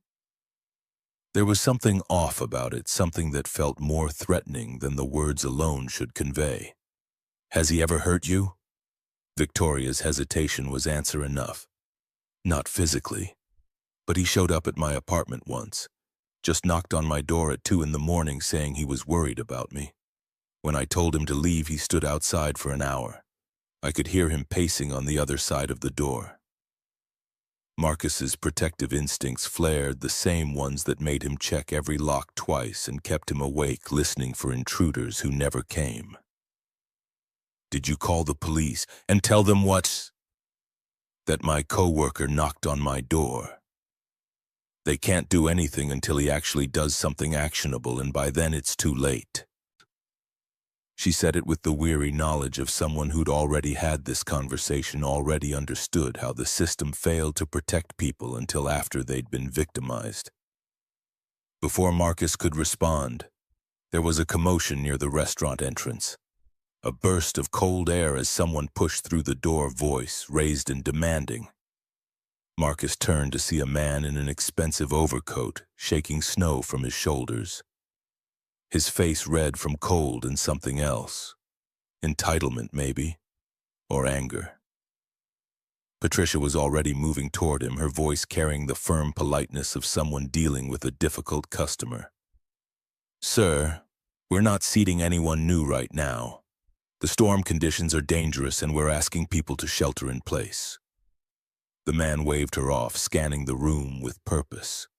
There was something off about it, something that felt more threatening than the words alone should convey. "Has he ever hurt you?" Victoria's hesitation was answer enough. "Not physically. But he showed up at my apartment once. Just knocked on my door at 2 in the morning saying he was worried about me. When I told him to leave, he stood outside for an hour. I could hear him pacing on the other side of the door." Marcus's protective instincts flared, the same ones that made him check every lock twice and kept him awake, listening for intruders who never came. "Did you call the police and tell them what?" "That my coworker knocked on my door. They can't do anything until he actually does something actionable, and by then it's too late." She said it with the weary knowledge of someone who'd already had this conversation, already understood how the system failed to protect people until after they'd been victimized. Before Marcus could respond, there was a commotion near the restaurant entrance. A burst of cold air as someone pushed through the door, voice raised and demanding. Marcus turned to see a man in an expensive overcoat, shaking snow from his shoulders. His face red from cold and something else. Entitlement, maybe, or anger. Patricia was already moving toward him, her voice carrying the firm politeness of someone dealing with a difficult customer. "Sir, we're not seating anyone new right now. The storm conditions are dangerous and we're asking people to shelter in place." The man waved her off, scanning the room with purpose.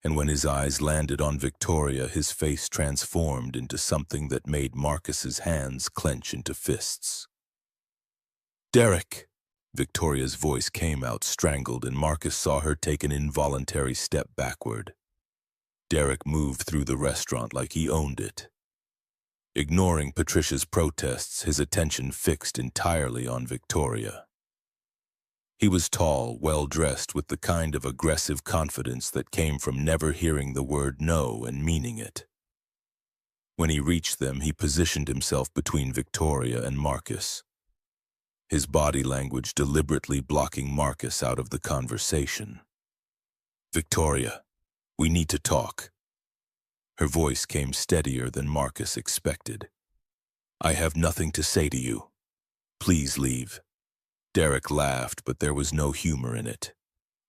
And when his eyes landed on Victoria, his face transformed into something that made Marcus's hands clench into fists. "Derek!" Victoria's voice came out strangled, and Marcus saw her take an involuntary step backward. Derek moved through the restaurant like he owned it. Ignoring Patricia's protests, his attention fixed entirely on Victoria. He was tall, well-dressed, with the kind of aggressive confidence that came from never hearing the word no and meaning it. When he reached them, he positioned himself between Victoria and Marcus, his body language deliberately blocking Marcus out of the conversation. "Victoria, we need to talk." Her voice came steadier than Marcus expected. "I have nothing to say to you. Please leave." Derek laughed, but there was no humor in it.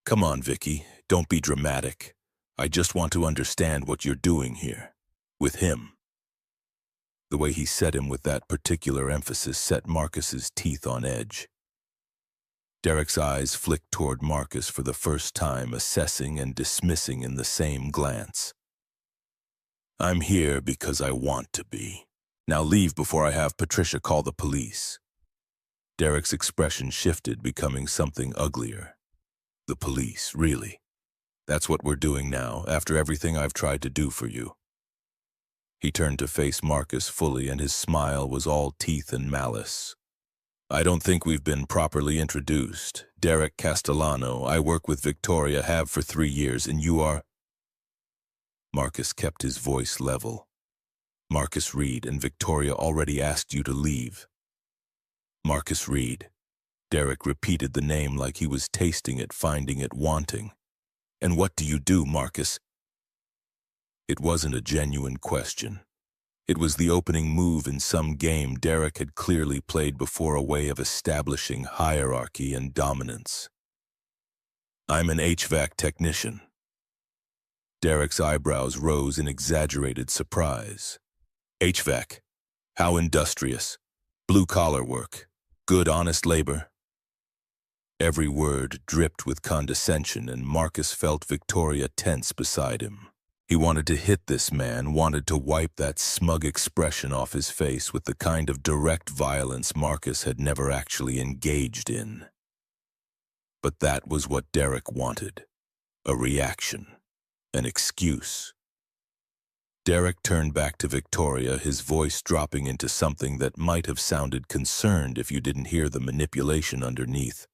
"Come on, Vicky, don't be dramatic. I just want to understand what you're doing here. With him." The way he said him with that particular emphasis set Marcus's teeth on edge. Derek's eyes flicked toward Marcus for the first time, assessing and dismissing in the same glance. "I'm here because I want to be. Now leave before I have Patricia call the police." Derek's expression shifted, becoming something uglier. "The police, really? That's what we're doing now, after everything I've tried to do for you?" He turned to face Marcus fully, and his smile was all teeth and malice. "I don't think we've been properly introduced. Derek Castellano, I work with Victoria, have for 3 years, and you are—" Marcus kept his voice level. "Marcus Reed, and Victoria already asked you to leave." "Marcus Reed." Derek repeated the name like he was tasting it, finding it wanting. "And what do you do, Marcus?" It wasn't a genuine question. It was the opening move in some game Derek had clearly played before, a way of establishing hierarchy and dominance. "I'm an HVAC technician." Derek's eyebrows rose in exaggerated surprise. "HVAC? How industrious? Blue-collar work? Good, honest labor?" Every word dripped with condescension, and Marcus felt Victoria tense beside him. He wanted to hit this man, wanted to wipe that smug expression off his face with the kind of direct violence Marcus had never actually engaged in. But that was what Derek wanted. A reaction. An excuse. Derek turned back to Victoria, his voice dropping into something that might have sounded concerned if you didn't hear the manipulation underneath.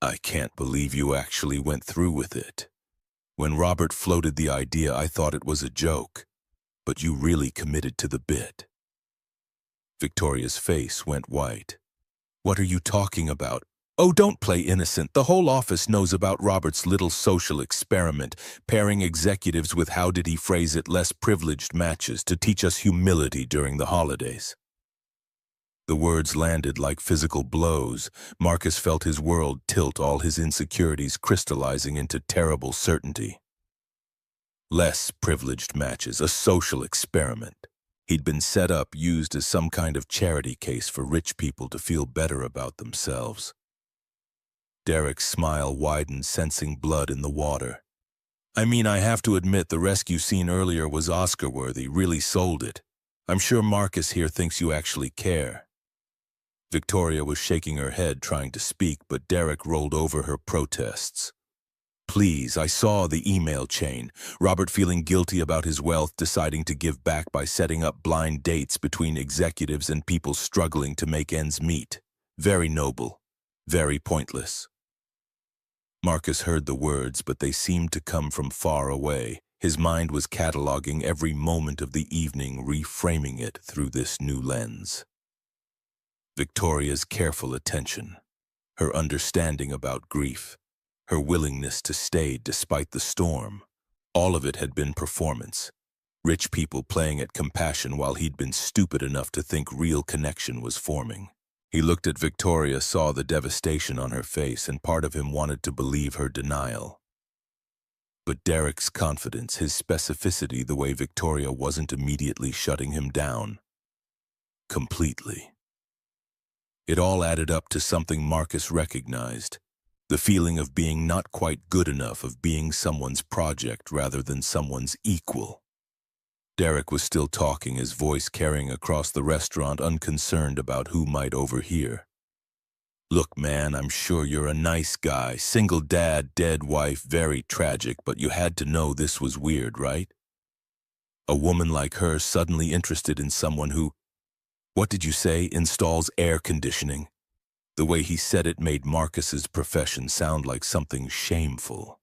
"I can't believe you actually went through with it. When Robert floated the idea, I thought it was a joke, but you really committed to the bit." Victoria's face went white. "What are you talking about?" "Oh, don't play innocent. The whole office knows about Robert's little social experiment, pairing executives with, how did he phrase it, less privileged matches to teach us humility during the holidays." The words landed like physical blows. Marcus felt his world tilt, all his insecurities crystallizing into terrible certainty. Less privileged matches, a social experiment. He'd been set up, used as some kind of charity case for rich people to feel better about themselves. Derek's smile widened, sensing blood in the water. "I mean, I have to admit the rescue scene earlier was Oscar-worthy, really sold it. I'm sure Marcus here thinks you actually care." Victoria was shaking her head, trying to speak, but Derek rolled over her protests. "Please, I saw the email chain. Robert feeling guilty about his wealth, deciding to give back by setting up blind dates between executives and people struggling to make ends meet. Very noble. Very pointless." Marcus heard the words, but they seemed to come from far away. His mind was cataloging every moment of the evening, reframing it through this new lens. Victoria's careful attention, her understanding about grief, her willingness to stay despite the storm, all of it had been performance. Rich people playing at compassion while he'd been stupid enough to think real connection was forming. He looked at Victoria, saw the devastation on her face, and part of him wanted to believe her denial. But Derek's confidence, his specificity, the way Victoria wasn't immediately shutting him down. Completely. It all added up to something Marcus recognized, the feeling of being not quite good enough, of being someone's project rather than someone's equal. Derek was still talking, his voice carrying across the restaurant, unconcerned about who might overhear. "Look, man, I'm sure you're a nice guy, single dad, dead wife, very tragic, but you had to know this was weird, right? A woman like her suddenly interested in someone who, what did you say, installs air conditioning?" The way he said it made Marcus's profession sound like something shameful.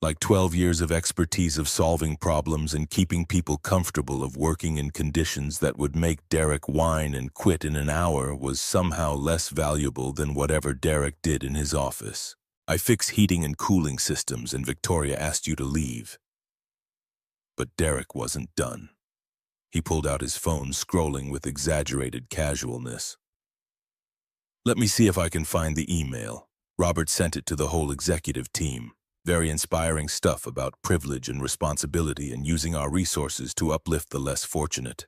Like 12 years of expertise of solving problems and keeping people comfortable, of working in conditions that would make Derek whine and quit in an hour, was somehow less valuable than whatever Derek did in his office. "I fix heating and cooling systems, and Victoria asked you to leave." But Derek wasn't done. He pulled out his phone, scrolling with exaggerated casualness. "Let me see if I can find the email." Robert sent it to the whole executive team. Very inspiring stuff about privilege and responsibility and using our resources to uplift the less fortunate.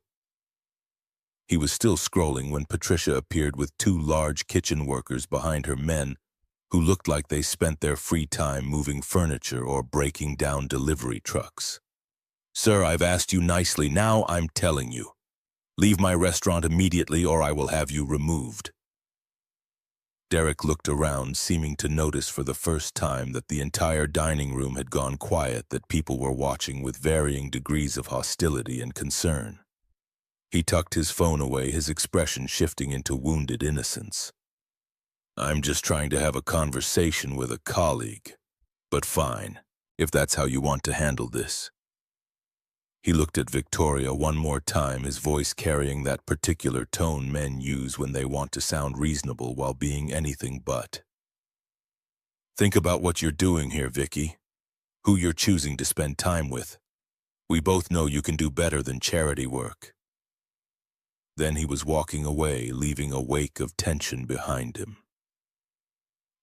He was still scrolling when Patricia appeared with two large kitchen workers behind her, men who looked like they spent their free time moving furniture or breaking down delivery trucks. "Sir, I've asked you nicely. Now I'm telling you. Leave my restaurant immediately or I will have you removed." Derek looked around, seeming to notice for the first time that the entire dining room had gone quiet, that people were watching with varying degrees of hostility and concern. He tucked his phone away, his expression shifting into wounded innocence. "I'm just trying to have a conversation with a colleague. But fine, if that's how you want to handle this." He looked at Victoria one more time, his voice carrying that particular tone men use when they want to sound reasonable while being anything but. "Think about what you're doing here, Vicky. Who you're choosing to spend time with. We both know you can do better than charity work." Then he was walking away, leaving a wake of tension behind him.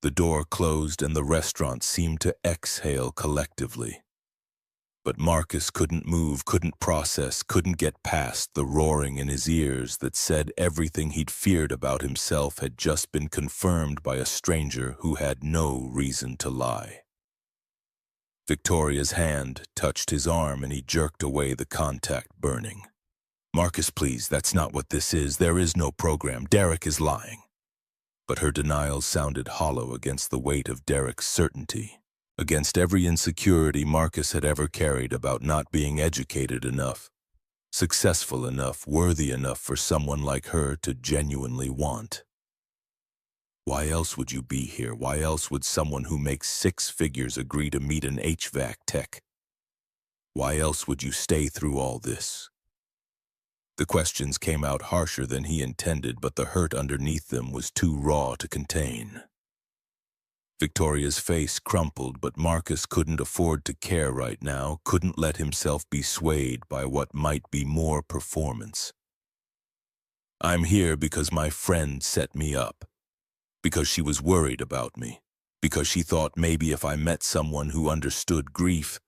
The door closed and the restaurant seemed to exhale collectively. But Marcus couldn't move, couldn't process, couldn't get past the roaring in his ears that said everything he'd feared about himself had just been confirmed by a stranger who had no reason to lie. Victoria's hand touched his arm and he jerked away the contact, burning. "Marcus, please, that's not what this is. There is no program. Derek is lying." But her denial sounded hollow against the weight of Derek's certainty. Against every insecurity Marcus had ever carried about not being educated enough, successful enough, worthy enough for someone like her to genuinely want. Why else would you be here? Why else would someone who makes 6 figures agree to meet an HVAC tech? Why else would you stay through all this? The questions came out harsher than he intended, but the hurt underneath them was too raw to contain. Victoria's face crumpled, but Marcus couldn't afford to care right now, couldn't let himself be swayed by what might be more performance. "I'm here because my friend set me up. Because she was worried about me. Because she thought maybe if I met someone who understood grief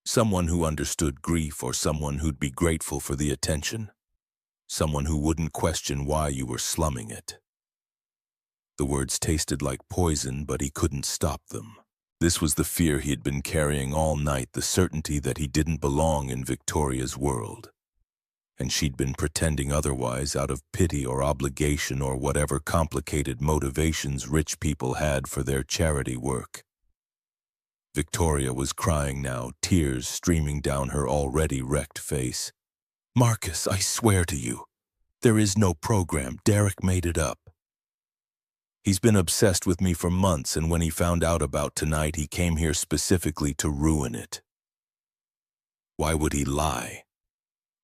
or someone who'd be grateful for the attention. Someone who wouldn't question why you were slumming it." The words tasted like poison, but he couldn't stop them. This was the fear he had been carrying all night, the certainty that he didn't belong in Victoria's world. And she'd been pretending otherwise out of pity or obligation or whatever complicated motivations rich people had for their charity work. Victoria was crying now, tears streaming down her already wrecked face. "Marcus, I swear to you, there is no program. Derek made it up. He's been obsessed with me for months, and when he found out about tonight, he came here specifically to ruin it." Why would he lie?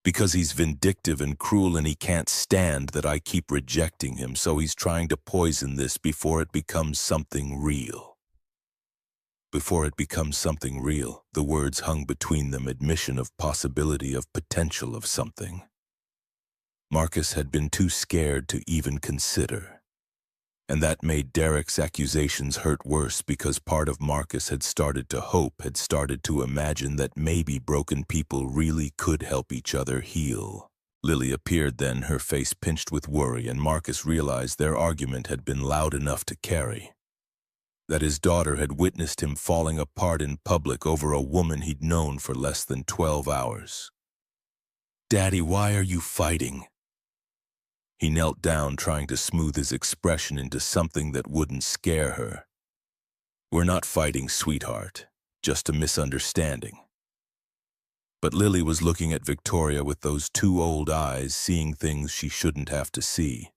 Because he's vindictive and cruel and he can't stand that I keep rejecting him, so he's trying to poison this before it becomes something real. Before it becomes something real, the words hung between them, admission of possibility, of potential of something. Marcus had been too scared to even consider. And that made Derek's accusations hurt worse, because part of Marcus had started to hope, had started to imagine that maybe broken people really could help each other heal. Lily appeared then, her face pinched with worry, and Marcus realized their argument had been loud enough to carry. That his daughter had witnessed him falling apart in public over a woman he'd known for less than 12 hours. "Daddy, why are you fighting?" He knelt down, trying to smooth his expression into something that wouldn't scare her. "We're not fighting, sweetheart. Just a misunderstanding." But Lily was looking at Victoria with those two old eyes, seeing things she shouldn't have to see.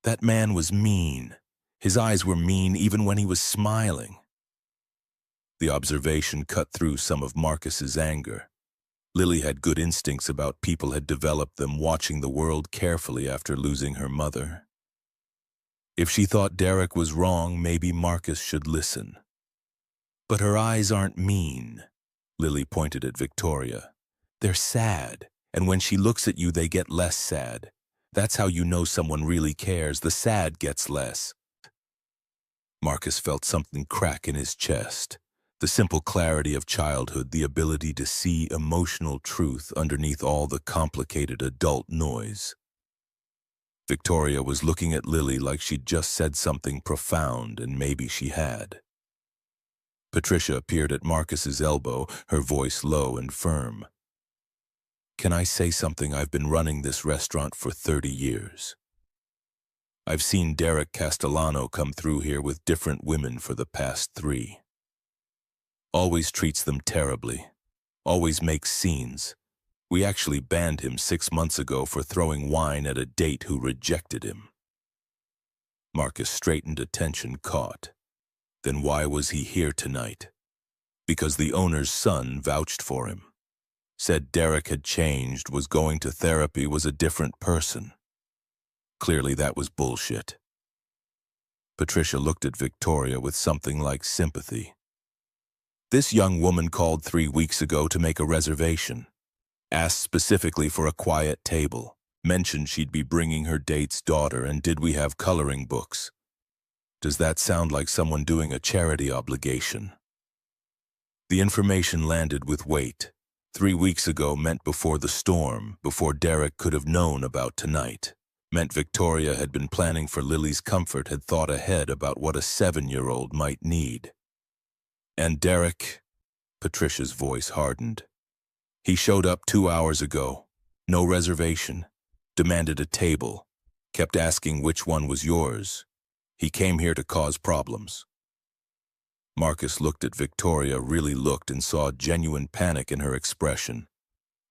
That man was mean. His eyes were mean even when he was smiling. The observation cut through some of Marcus's anger. Lily had good instincts about people, had developed them, watching the world carefully after losing her mother. If she thought Derek was wrong, maybe Marcus should listen. "But her eyes aren't mean," Lily pointed at Victoria. They're sad, and when she looks at you, they get less sad. That's how you know someone really cares. The sad gets less. Marcus felt something crack in his chest. The simple clarity of childhood, the ability to see emotional truth underneath all the complicated adult noise. Victoria was looking at Lily like she'd just said something profound, and maybe she had. Patricia appeared at Marcus's elbow, her voice low and firm. "Can I say something? I've been running this restaurant for 30 years. I've seen Derek Castellano come through here with different women for the past 3. Always treats them terribly. Always makes scenes. We actually banned him 6 months ago for throwing wine at a date who rejected him." Marcus straightened, attention caught. Then why was he here tonight? Because the owner's son vouched for him. Said Derek had changed, was going to therapy, was a different person. Clearly that was bullshit. Patricia looked at Victoria with something like sympathy. "This young woman called 3 weeks ago to make a reservation. Asked specifically for a quiet table. Mentioned she'd be bringing her date's daughter, and did we have coloring books? Does that sound like someone doing a charity obligation?" The information landed with weight. 3 weeks ago meant before the storm, before Derek could have known about tonight. Meant Victoria had been planning for Lily's comfort, had thought ahead about what a 7-year-old might need. "And Derek," Patricia's voice hardened. "He showed up 2 hours ago. No reservation. Demanded a table. Kept asking which one was yours. He came here to cause problems." Marcus looked at Victoria, really looked, and saw genuine panic in her expression.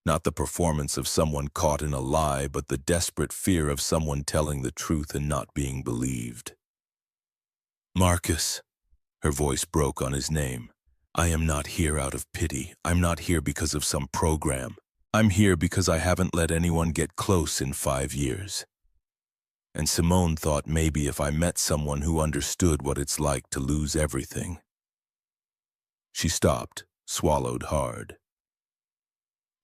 Not the performance of someone caught in a lie, but the desperate fear of someone telling the truth and not being believed. "Marcus," her voice broke on his name, "I am not here out of pity. I'm not here because of some program. I'm here because I haven't let anyone get close in 5 years. And Simone thought maybe if I met someone who understood what it's like to lose everything." She stopped, swallowed hard.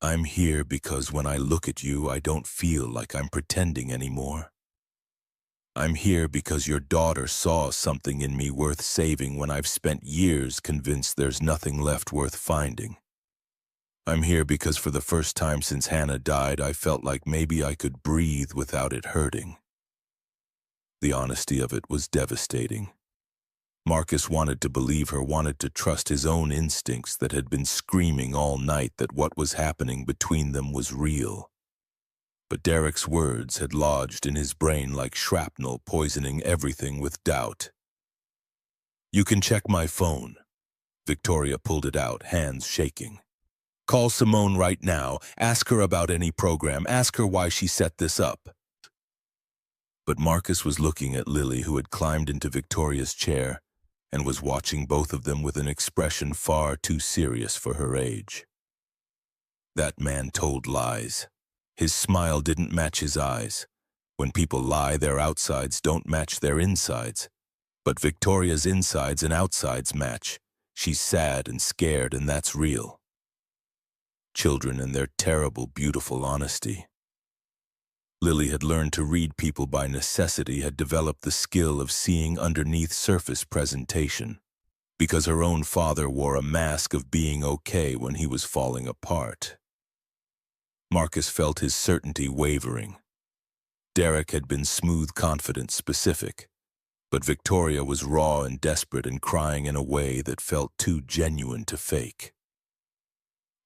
"I'm here because when I look at you, I don't feel like I'm pretending anymore. I'm here because your daughter saw something in me worth saving when I've spent years convinced there's nothing left worth finding. I'm here because for the first time since Hannah died, I felt like maybe I could breathe without it hurting." The honesty of it was devastating. Marcus wanted to believe her, wanted to trust his own instincts that had been screaming all night that what was happening between them was real. But Derek's words had lodged in his brain like shrapnel, poisoning everything with doubt. "You can check my phone." Victoria pulled it out, hands shaking. "Call Simone right now. Ask her about any program. Ask her why she set this up." But Marcus was looking at Lily, who had climbed into Victoria's chair, and was watching both of them with an expression far too serious for her age. That man told lies. His smile didn't match his eyes. When people lie, their outsides don't match their insides. But Victoria's insides and outsides match. She's sad and scared, and that's real. Children and their terrible, beautiful honesty. Lily had learned to read people by necessity, had developed the skill of seeing underneath surface presentation, because her own father wore a mask of being okay when he was falling apart. Marcus felt his certainty wavering. Derek had been smooth, confident, specific, but Victoria was raw and desperate and crying in a way that felt too genuine to fake.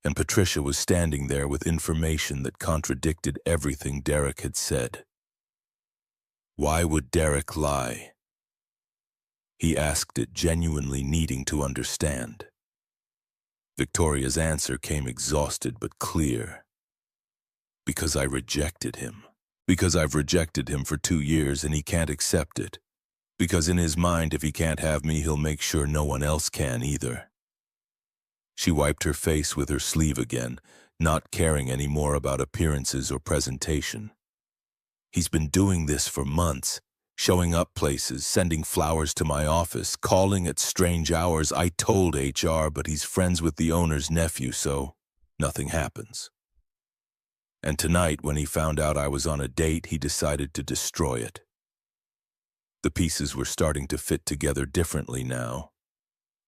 And Patricia was standing there with information that contradicted everything Derek had said. Why would Derek lie? He asked it, genuinely needing to understand. Victoria's answer came exhausted but clear. Because I rejected him. Because I've rejected him for 2 years and he can't accept it. Because in his mind, if he can't have me, he'll make sure no one else can either. She wiped her face with her sleeve again, not caring any more about appearances or presentation. He's been doing this for months, showing up places, sending flowers to my office, calling at strange hours. I told HR, but he's friends with the owner's nephew, so nothing happens. And tonight, when he found out I was on a date, he decided to destroy it. The pieces were starting to fit together differently now.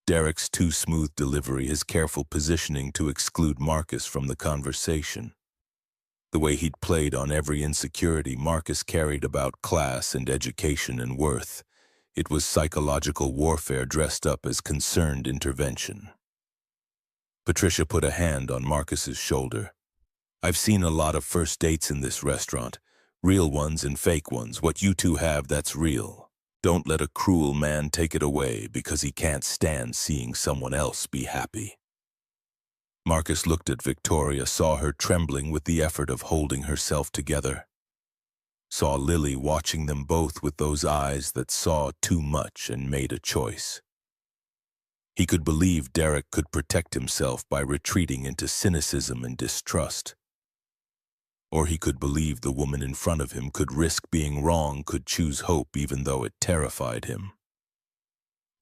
Derek's too smooth delivery, his careful positioning to exclude Marcus from the conversation. The way he'd played on every insecurity Marcus carried about class and education and worth. It was psychological warfare dressed up as concerned intervention. Patricia put a hand on Marcus's shoulder. I've seen a lot of first dates in this restaurant. Real ones and fake ones. What you two have, that's real. Don't let a cruel man take it away because he can't stand seeing someone else be happy. Marcus looked at Victoria, saw her trembling with the effort of holding herself together. Saw Lily watching them both with those eyes that saw too much and made a choice. He could believe Derek could protect himself by retreating into cynicism and distrust. Or he could believe the woman in front of him could risk being wrong, could choose hope even though it terrified him.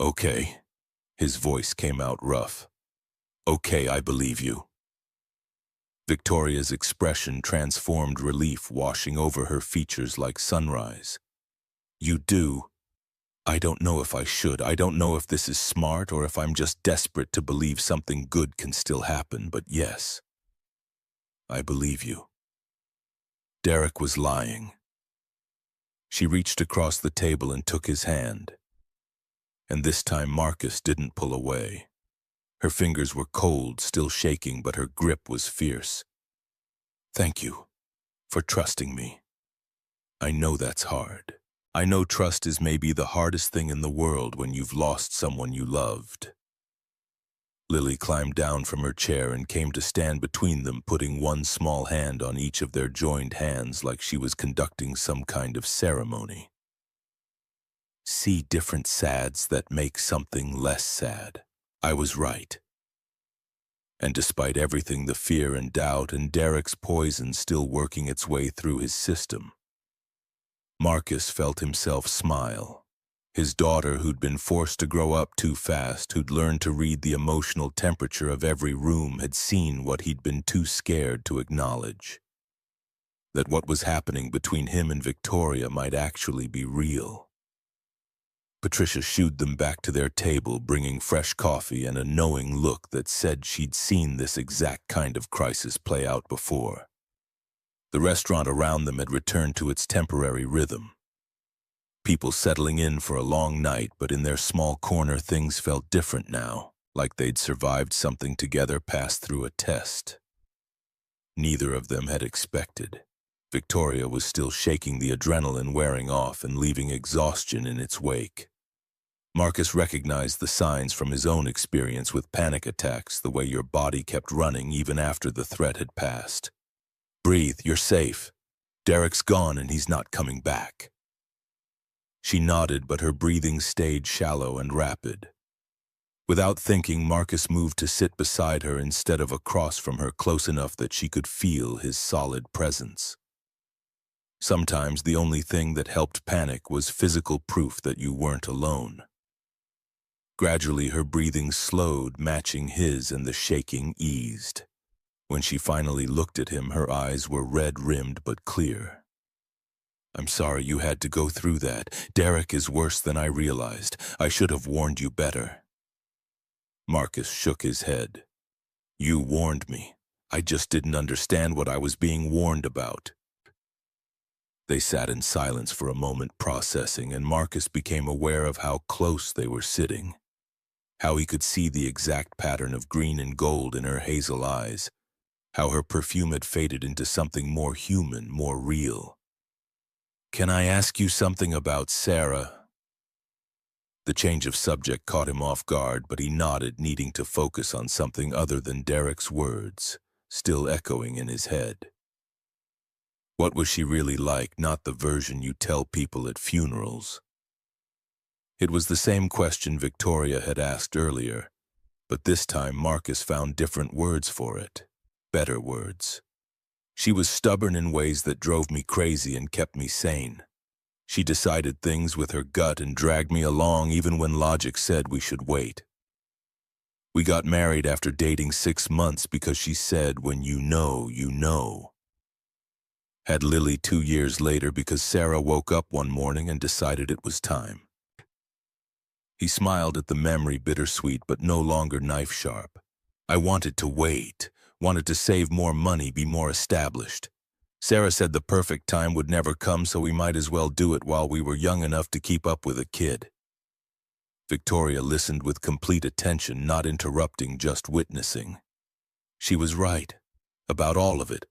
Okay. His voice came out rough. Okay, I believe you. Victoria's expression transformed, relief washing over her features like sunrise. You do? I don't know if I should. I don't know if this is smart or if I'm just desperate to believe something good can still happen, but yes. I believe you. Derek was lying. She reached across the table and took his hand. And this time Marcus didn't pull away. Her fingers were cold, still shaking, but her grip was fierce. Thank you for trusting me. I know that's hard. I know trust is maybe the hardest thing in the world when you've lost someone you loved. Lily climbed down from her chair and came to stand between them, putting one small hand on each of their joined hands like she was conducting some kind of ceremony. See different sads that make something less sad. I was right. And despite everything, the fear and doubt and Derek's poison still working its way through his system, Marcus felt himself smile. His daughter, who'd been forced to grow up too fast, who'd learned to read the emotional temperature of every room, had seen what he'd been too scared to acknowledge. That what was happening between him and Victoria might actually be real. Patricia shooed them back to their table, bringing fresh coffee and a knowing look that said she'd seen this exact kind of crisis play out before. The restaurant around them had returned to its temporary rhythm. People settling in for a long night, but in their small corner things felt different now, like they'd survived something together, passed through a test. Neither of them had expected. Victoria was still shaking, the adrenaline wearing off and leaving exhaustion in its wake. Marcus recognized the signs from his own experience with panic attacks, the way your body kept running even after the threat had passed. Breathe, you're safe. Derek's gone and he's not coming back. She nodded, but her breathing stayed shallow and rapid. Without thinking, Marcus moved to sit beside her instead of across from her, close enough that she could feel his solid presence. Sometimes the only thing that helped panic was physical proof that you weren't alone. Gradually, her breathing slowed, matching his, and the shaking eased. When she finally looked at him, her eyes were red-rimmed but clear. I'm sorry you had to go through that. Derek is worse than I realized. I should have warned you better. Marcus shook his head. You warned me. I just didn't understand what I was being warned about. They sat in silence for a moment, processing, and Marcus became aware of how close they were sitting. How he could see the exact pattern of green and gold in her hazel eyes. How her perfume had faded into something more human, more real. Can I ask you something about Sarah? The change of subject caught him off guard, but he nodded, needing to focus on something other than Derek's words, still echoing in his head. What was she really like, not the version you tell people at funerals? It was the same question Victoria had asked earlier, but this time Marcus found different words for it, better words. She was stubborn in ways that drove me crazy and kept me sane. She decided things with her gut and dragged me along even when logic said we should wait. We got married after dating 6 months because she said, when you know, you know. Had Lily 2 years later because Sarah woke up one morning and decided it was time. He smiled at the memory, bittersweet but no longer knife-sharp. I wanted to wait, wanted to save more money, be more established. Sarah said the perfect time would never come, so we might as well do it while we were young enough to keep up with a kid. Victoria listened with complete attention, not interrupting, just witnessing. She was right, about all of it.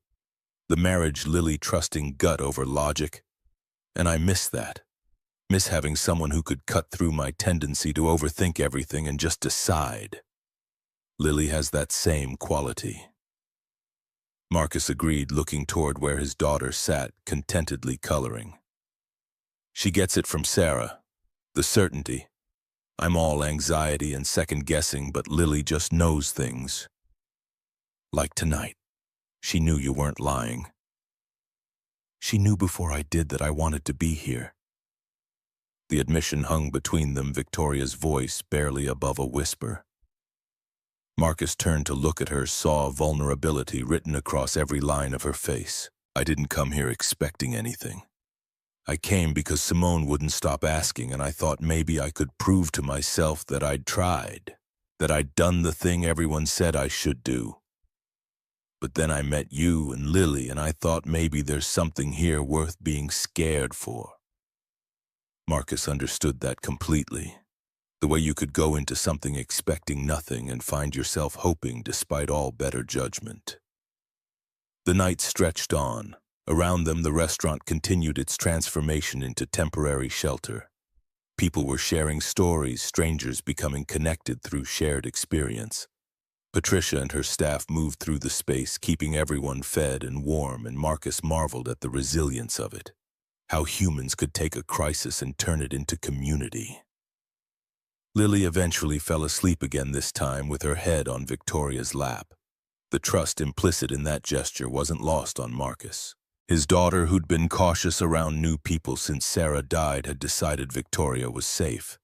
The marriage, Lily trusting gut over logic. And I miss that. Miss having someone who could cut through my tendency to overthink everything and just decide. Lily has that same quality. Marcus agreed, looking toward where his daughter sat, contentedly coloring. She gets it from Sarah. The certainty. I'm all anxiety and second-guessing, but Lily just knows things. Like tonight. She knew you weren't lying. She knew before I did that I wanted to be here. The admission hung between them, Victoria's voice barely above a whisper. Marcus turned to look at her, saw vulnerability written across every line of her face. I didn't come here expecting anything. I came because Simone wouldn't stop asking, and I thought maybe I could prove to myself that I'd tried, that I'd done the thing everyone said I should do. But then I met you and Lily, and I thought maybe there's something here worth being scared for. Marcus understood that completely. The way you could go into something expecting nothing and find yourself hoping despite all better judgment. The night stretched on. Around them, the restaurant continued its transformation into temporary shelter. People were sharing stories, strangers becoming connected through shared experience. Patricia and her staff moved through the space, keeping everyone fed and warm, and Marcus marveled at the resilience of it. How humans could take a crisis and turn it into community. Lily eventually fell asleep again, this time with her head on Victoria's lap. The trust implicit in that gesture wasn't lost on Marcus. His daughter, who'd been cautious around new people since Sarah died, had decided Victoria was safe.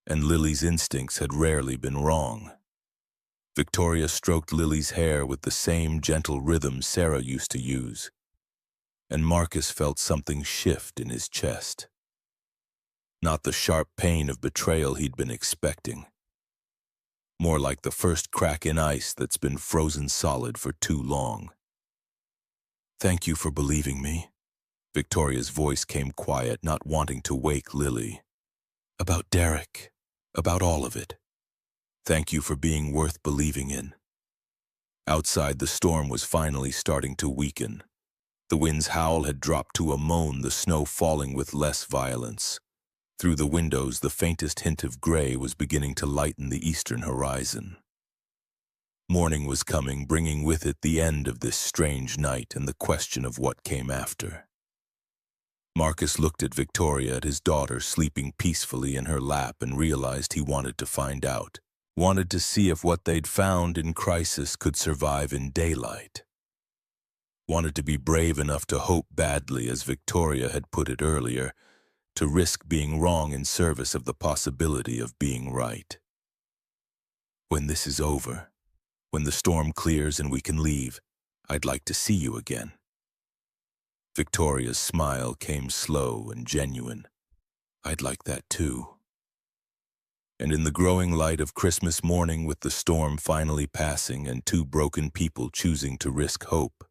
And Lily's instincts had rarely been wrong. Victoria stroked Lily's hair with the same gentle rhythm Sarah used to use. And Marcus felt something shift in his chest. Not the sharp pain of betrayal he'd been expecting. More like the first crack in ice that's been frozen solid for too long. Thank you for believing me. Victoria's voice came quiet, not wanting to wake Lily. About Derek, about all of it. Thank you for being worth believing in. Outside, the storm was finally starting to weaken. The wind's howl had dropped to a moan, the snow falling with less violence. Through the windows, the faintest hint of gray was beginning to lighten the eastern horizon. Morning was coming, bringing with it the end of this strange night and the question of what came after. Marcus looked at Victoria, at his daughter sleeping peacefully in her lap, and realized he wanted to find out. Wanted to see if what they'd found in crisis could survive in daylight. Wanted to be brave enough to hope badly, as Victoria had put it earlier, to risk being wrong in service of the possibility of being right. When this is over, when the storm clears and we can leave, I'd like to see you again. Victoria's smile came slow and genuine. I'd like that too. And in the growing light of Christmas morning, with the storm finally passing and two broken people choosing to risk hope,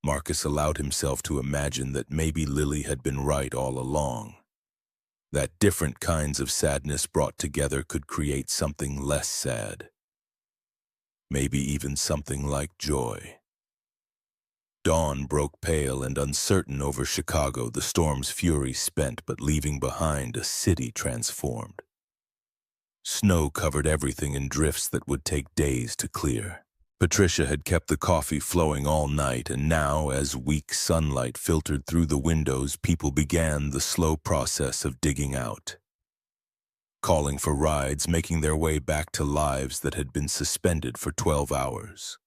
Marcus allowed himself to imagine that maybe Lily had been right all along. That different kinds of sadness brought together could create something less sad. Maybe even something like joy. Dawn broke pale and uncertain over Chicago, the storm's fury spent, but leaving behind a city transformed. Snow covered everything in drifts that would take days to clear. Patricia had kept the coffee flowing all night, and now, as weak sunlight filtered through the windows, people began the slow process of digging out. Calling for rides, making their way back to lives that had been suspended for 12 hours.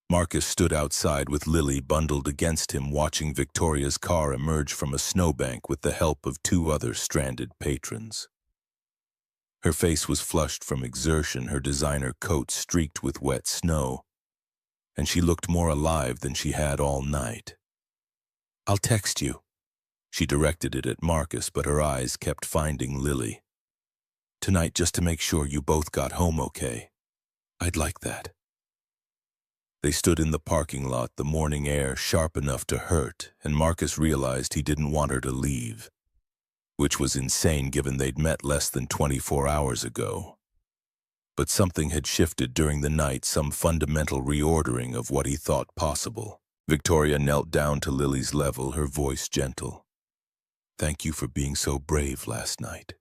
Marcus stood outside with Lily bundled against him, watching Victoria's car emerge from a snowbank with the help of two other stranded patrons. Her face was flushed from exertion, her designer coat streaked with wet snow. and she looked more alive than she had all night. "I'll text you." She directed it at Marcus, but her eyes kept finding Lily. "Tonight, just to make sure you both got home okay. I'd like that." They stood in the parking lot, the morning air sharp enough to hurt, and Marcus realized he didn't want her to leave, which was insane given they'd met less than 24 hours ago. But something had shifted during the night, some fundamental reordering of what he thought possible. Victoria knelt down to Lily's level, her voice gentle. "Thank you for being so brave last night,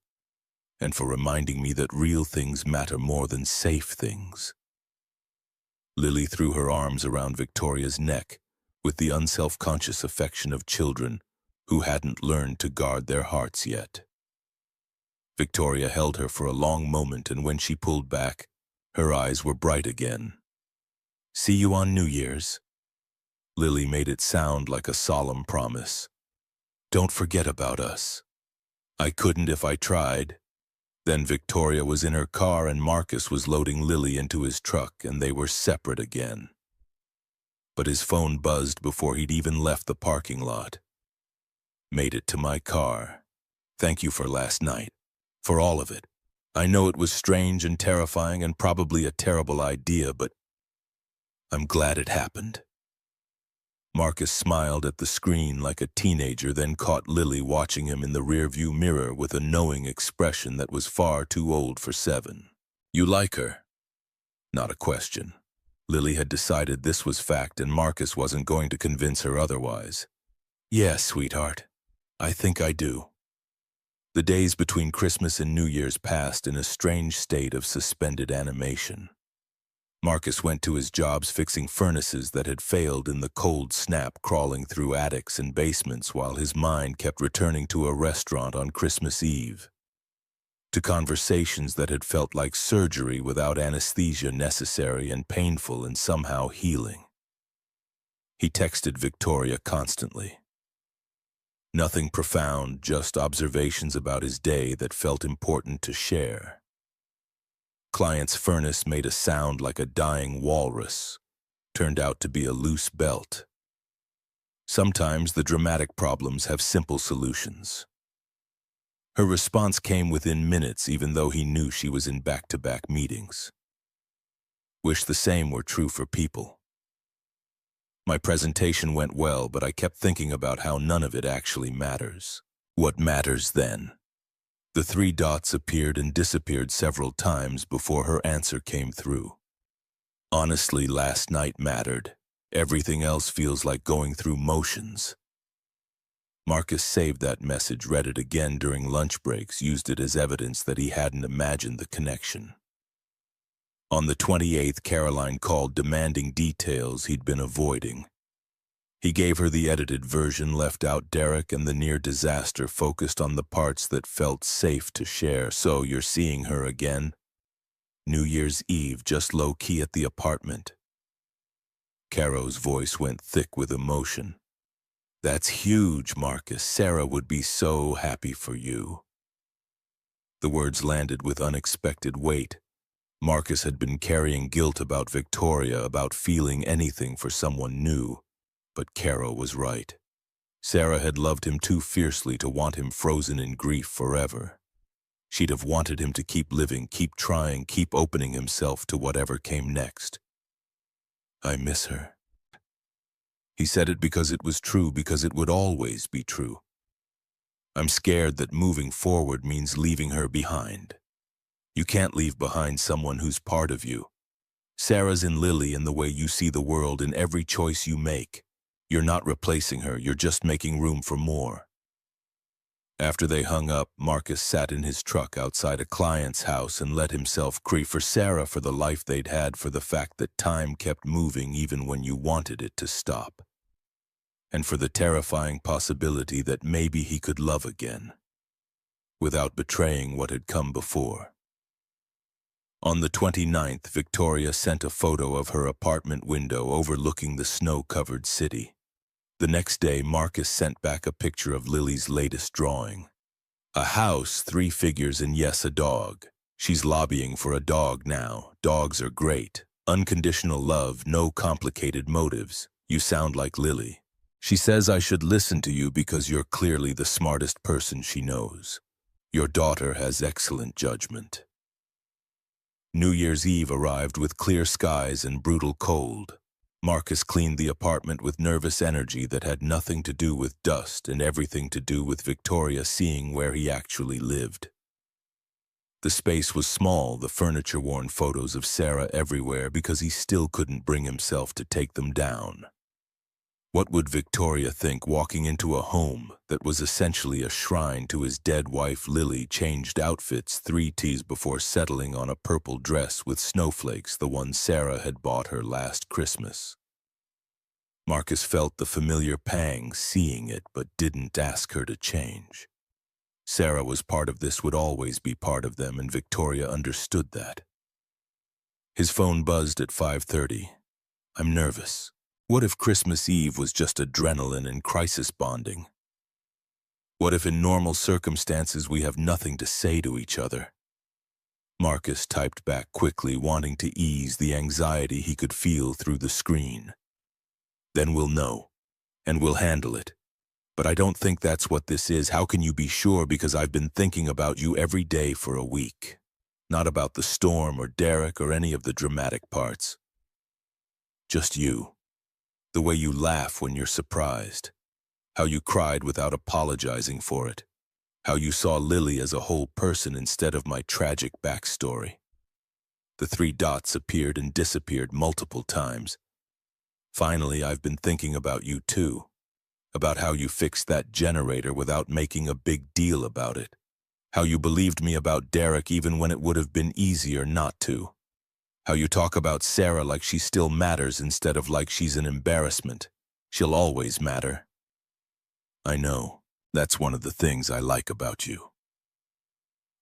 and for reminding me that real things matter more than safe things." Lily threw her arms around Victoria's neck with the unself-conscious affection of children who hadn't learned to guard their hearts yet. Victoria held her for a long moment, and when she pulled back, her eyes were bright again. "See you on New Year's." Lily made it sound like a solemn promise. "Don't forget about us." "I couldn't if I tried." Then Victoria was in her car and Marcus was loading Lily into his truck, and they were separate again. But his phone buzzed before he'd even left the parking lot. "Made it to my car. Thank you for last night. For all of it. I know it was strange and terrifying and probably a terrible idea, but I'm glad it happened." Marcus smiled at the screen like a teenager, then caught Lily watching him in the rearview mirror with a knowing expression that was far too old for 7. "You like her?" Not a question. Lily had decided this was fact, and Marcus wasn't going to convince her otherwise. "Yes, sweetheart. I think I do." The days between Christmas and New Year's passed in a strange state of suspended animation. Marcus went to his jobs fixing furnaces that had failed in the cold snap, crawling through attics and basements, while his mind kept returning to a restaurant on Christmas Eve, to conversations that had felt like surgery without anesthesia necessary and painful and somehow healing. He texted Victoria constantly. Nothing profound, just observations about his day that felt important to share. Client's furnace made a sound like a dying walrus. Turned out to be a loose belt. Sometimes the dramatic problems have simple solutions. Her response came within minutes, even though he knew she was in back-to-back meetings. Wish the same were true for people. My presentation went well, but I kept thinking about how none of it actually matters. What matters then? The 3 dots appeared and disappeared several times before her answer came through. Honestly, last night mattered. Everything else feels like going through motions. Marcus saved that message, read it again during lunch breaks, used it as evidence that he hadn't imagined the connection. On the 28th, Caroline called demanding details he'd been avoiding. He gave her the edited version, left out Derek and the near disaster, focused on the parts that felt safe to share. "So you're seeing her again?" "New Year's Eve, just low-key at the apartment." Caro's voice went thick with emotion. "That's huge, Marcus. Sarah would be so happy for you." The words landed with unexpected weight. Marcus had been carrying guilt about Victoria, about feeling anything for someone new. But Caro was right. Sarah had loved him too fiercely to want him frozen in grief forever. She'd have wanted him to keep living, keep trying, keep opening himself to whatever came next. "I miss her." He said it because it was true, because it would always be true. "I'm scared that moving forward means leaving her behind." You can't leave behind someone who's part of you. Sarah's in Lily in the way you see the world, in every choice you make. You're not replacing her, you're just making room for more. After they hung up, Marcus sat in his truck outside a client's house and let himself cry for Sarah, for the life they'd had, for the fact that time kept moving even when you wanted it to stop. And for the terrifying possibility that maybe he could love again, without betraying what had come before. On the 29th, Victoria sent a photo of her apartment window overlooking the snow-covered city. The next day, Marcus sent back a picture of Lily's latest drawing. A house, 3 figures, and yes, a dog. She's lobbying for a dog now. Dogs are great. Unconditional love, no complicated motives. You sound like Lily. She says I should listen to you because you're clearly the smartest person she knows. Your daughter has excellent judgment. New Year's Eve arrived with clear skies and brutal cold. Marcus cleaned the apartment with nervous energy that had nothing to do with dust and everything to do with Victoria seeing where he actually lived. The space was small, the furniture worn photos of Sarah everywhere because he still couldn't bring himself to take them down. What would Victoria think walking into a home that was essentially a shrine to his dead wife Lily changed outfits 3 teas before settling on a purple dress with snowflakes, the one Sarah had bought her last Christmas? Marcus felt the familiar pang seeing it but didn't ask her to change. Sarah was part of this, would always be part of them, and Victoria understood that. His phone buzzed at 5:30. I'm nervous. What if Christmas Eve was just adrenaline and crisis bonding? What if in normal circumstances we have nothing to say to each other? Marcus typed back quickly, wanting to ease the anxiety he could feel through the screen. Then we'll know, and we'll handle it. But I don't think that's what this is. How can you be sure? Because I've been thinking about you every day for a week. Not about the storm or Derek or any of the dramatic parts. Just you. The way you laugh when you're surprised. How you cried without apologizing for it. How you saw Lily as a whole person instead of my tragic backstory. The 3 dots appeared and disappeared multiple times. Finally, I've been thinking about you too. About how you fixed that generator without making a big deal about it. How you believed me about Derek even when it would have been easier not to. How you talk about Sarah like she still matters instead of like she's an embarrassment. She'll always matter. I know. That's one of the things I like about you.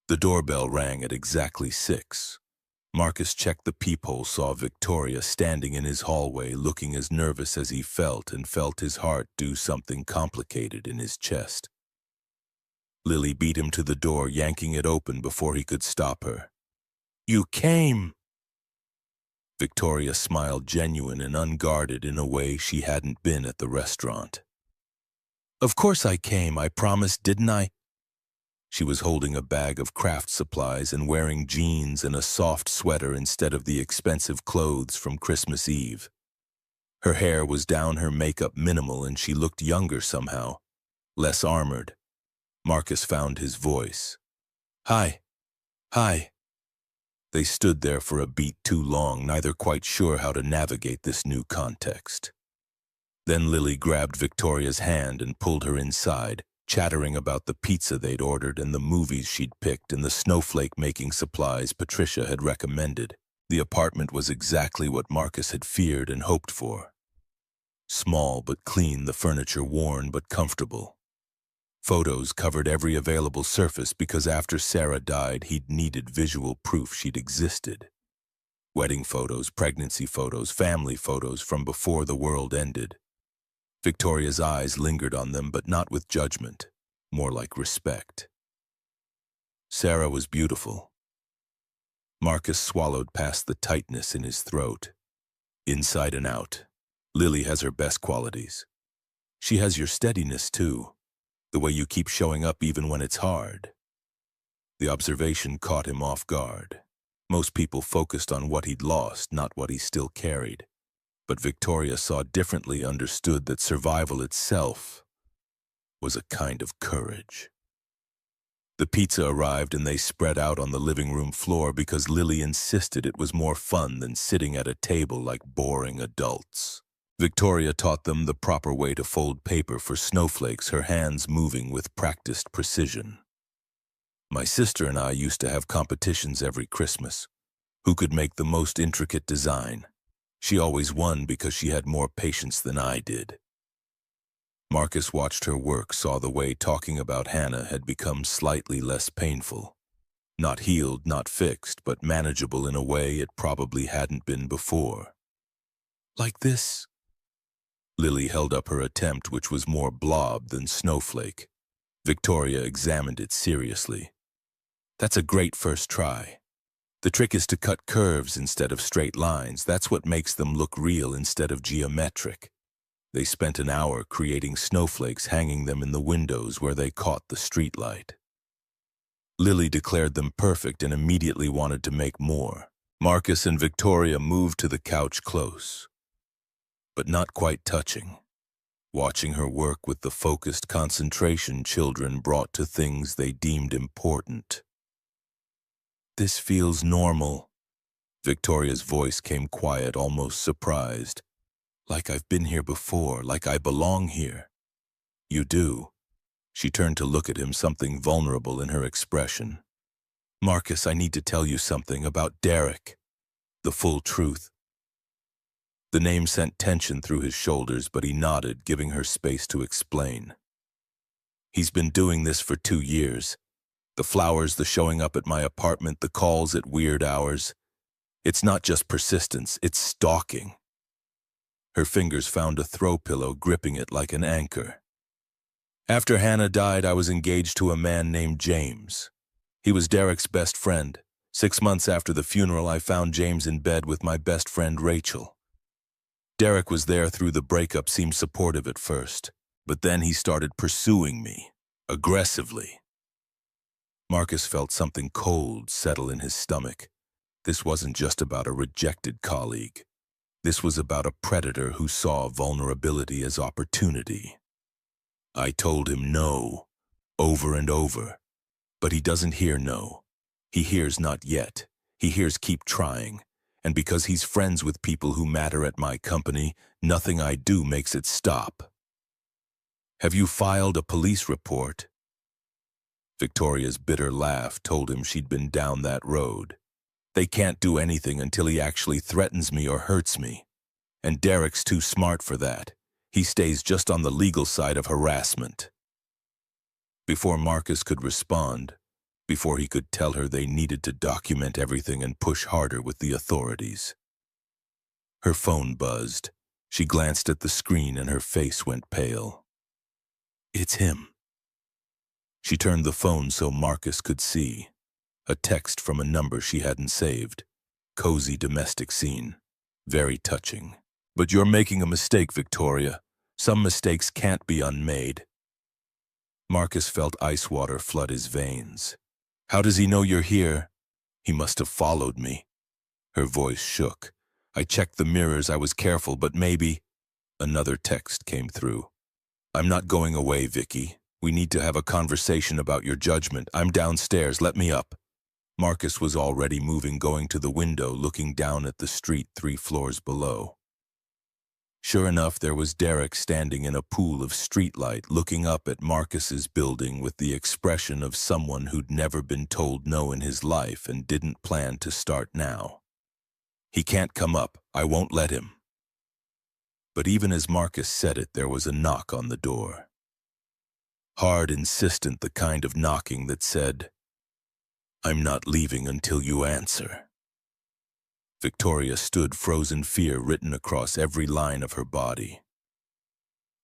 The doorbell rang at exactly 6. Marcus checked the peephole, saw Victoria standing in his hallway looking as nervous as he felt, and felt his heart do something complicated in his chest. Lily beat him to the door, yanking it open before he could stop her. You came! Victoria smiled, genuine and unguarded in a way she hadn't been at the restaurant. Of course I came, I promised, didn't I? She was holding a bag of craft supplies and wearing jeans and a soft sweater instead of the expensive clothes from Christmas Eve. Her hair was down, her makeup minimal, and she looked younger somehow, less armored. Marcus found his voice. Hi. Hi. They stood there for a beat too long, neither quite sure how to navigate this new context. Then Lily grabbed Victoria's hand and pulled her inside, chattering about the pizza they'd ordered and the movies she'd picked and the snowflake-making supplies Patricia had recommended. The apartment was exactly what Marcus had feared and hoped for. Small but clean, the furniture worn but comfortable. Photos covered every available surface because after Sarah died, he'd needed visual proof she'd existed. Wedding photos, pregnancy photos, family photos from before the world ended. Victoria's eyes lingered on them, but not with judgment, more like respect. Sarah was beautiful. Marcus swallowed past the tightness in his throat. Inside and out, Lily has her best qualities. She has your steadiness too, the way you keep showing up even when it's hard. The observation caught him off guard. Most people focused on what he'd lost, not what he still carried. But Victoria saw differently, understood that survival itself was a kind of courage. The pizza arrived and they spread out on the living room floor because Lily insisted it was more fun than sitting at a table like boring adults. Victoria taught them the proper way to fold paper for snowflakes, her hands moving with practiced precision. My sister and I used to have competitions every Christmas. Who could make the most intricate design? She always won because she had more patience than I did. Marcus watched her work, saw the way talking about Hannah had become slightly less painful. Not healed, not fixed, but manageable in a way it probably hadn't been before. Like this? Lily held up her attempt, which was more blob than snowflake. Victoria examined it seriously. That's a great first try. The trick is to cut curves instead of straight lines. That's what makes them look real instead of geometric. They spent an hour creating snowflakes, hanging them in the windows where they caught the streetlight. Lily declared them perfect and immediately wanted to make more. Marcus and Victoria moved to the couch close, but not quite touching, watching her work with the focused concentration children brought to things they deemed important. "This feels normal." Victoria's voice came quiet, almost surprised. "Like I've been here before, like I belong here." "You do." She turned to look at him, something vulnerable in her expression. "Marcus, I need to tell you something about Derek. The full truth." The name sent tension through his shoulders, but he nodded, giving her space to explain. "He's been doing this for 2 years. The flowers, the showing up at my apartment, the calls at weird hours. It's not just persistence, it's stalking." Her fingers found a throw pillow, gripping it like an anchor. "After Hannah died, I was engaged to a man named James. He was Derek's best friend. 6 months after the funeral, I found James in bed with my best friend Rachel. Derek was there through the breakup, seemed supportive at first, but then he started pursuing me, aggressively." Marcus felt something cold settle in his stomach. This wasn't just about a rejected colleague. This was about a predator who saw vulnerability as opportunity. "I told him no, over and over. But he doesn't hear no. He hears not yet. He hears keep trying. And because he's friends with people who matter at my company, nothing I do makes it stop." "Have you filed a police report?" Victoria's bitter laugh told him she'd been down that road. "They can't do anything until he actually threatens me or hurts me. And Derek's too smart for that. He stays just on the legal side of harassment." Before Marcus could respond, before he could tell her they needed to document everything and push harder with the authorities, her phone buzzed. She glanced at the screen and her face went pale. "It's him." She turned the phone so Marcus could see. A text from a number she hadn't saved. Cozy domestic scene. Very touching. "But you're making a mistake, Victoria. Some mistakes can't be unmade." Marcus felt ice water flood his veins. "How does he know you're here?" "He must have followed me." Her voice shook. "I checked the mirrors, I was careful, but maybe—" Another text came through. "I'm not going away, Vicky. We need to have a conversation about your judgment. I'm downstairs, let me up." Marcus was already moving, going to the window, looking down at the street 3 floors below. Sure enough, there was Derek standing in a pool of streetlight, looking up at Marcus's building with the expression of someone who'd never been told no in his life and didn't plan to start now. "He can't come up. I won't let him." But even as Marcus said it, there was a knock on the door. Hard, insistent, the kind of knocking that said, "I'm not leaving until you answer." Victoria stood, frozen fear written across every line of her body.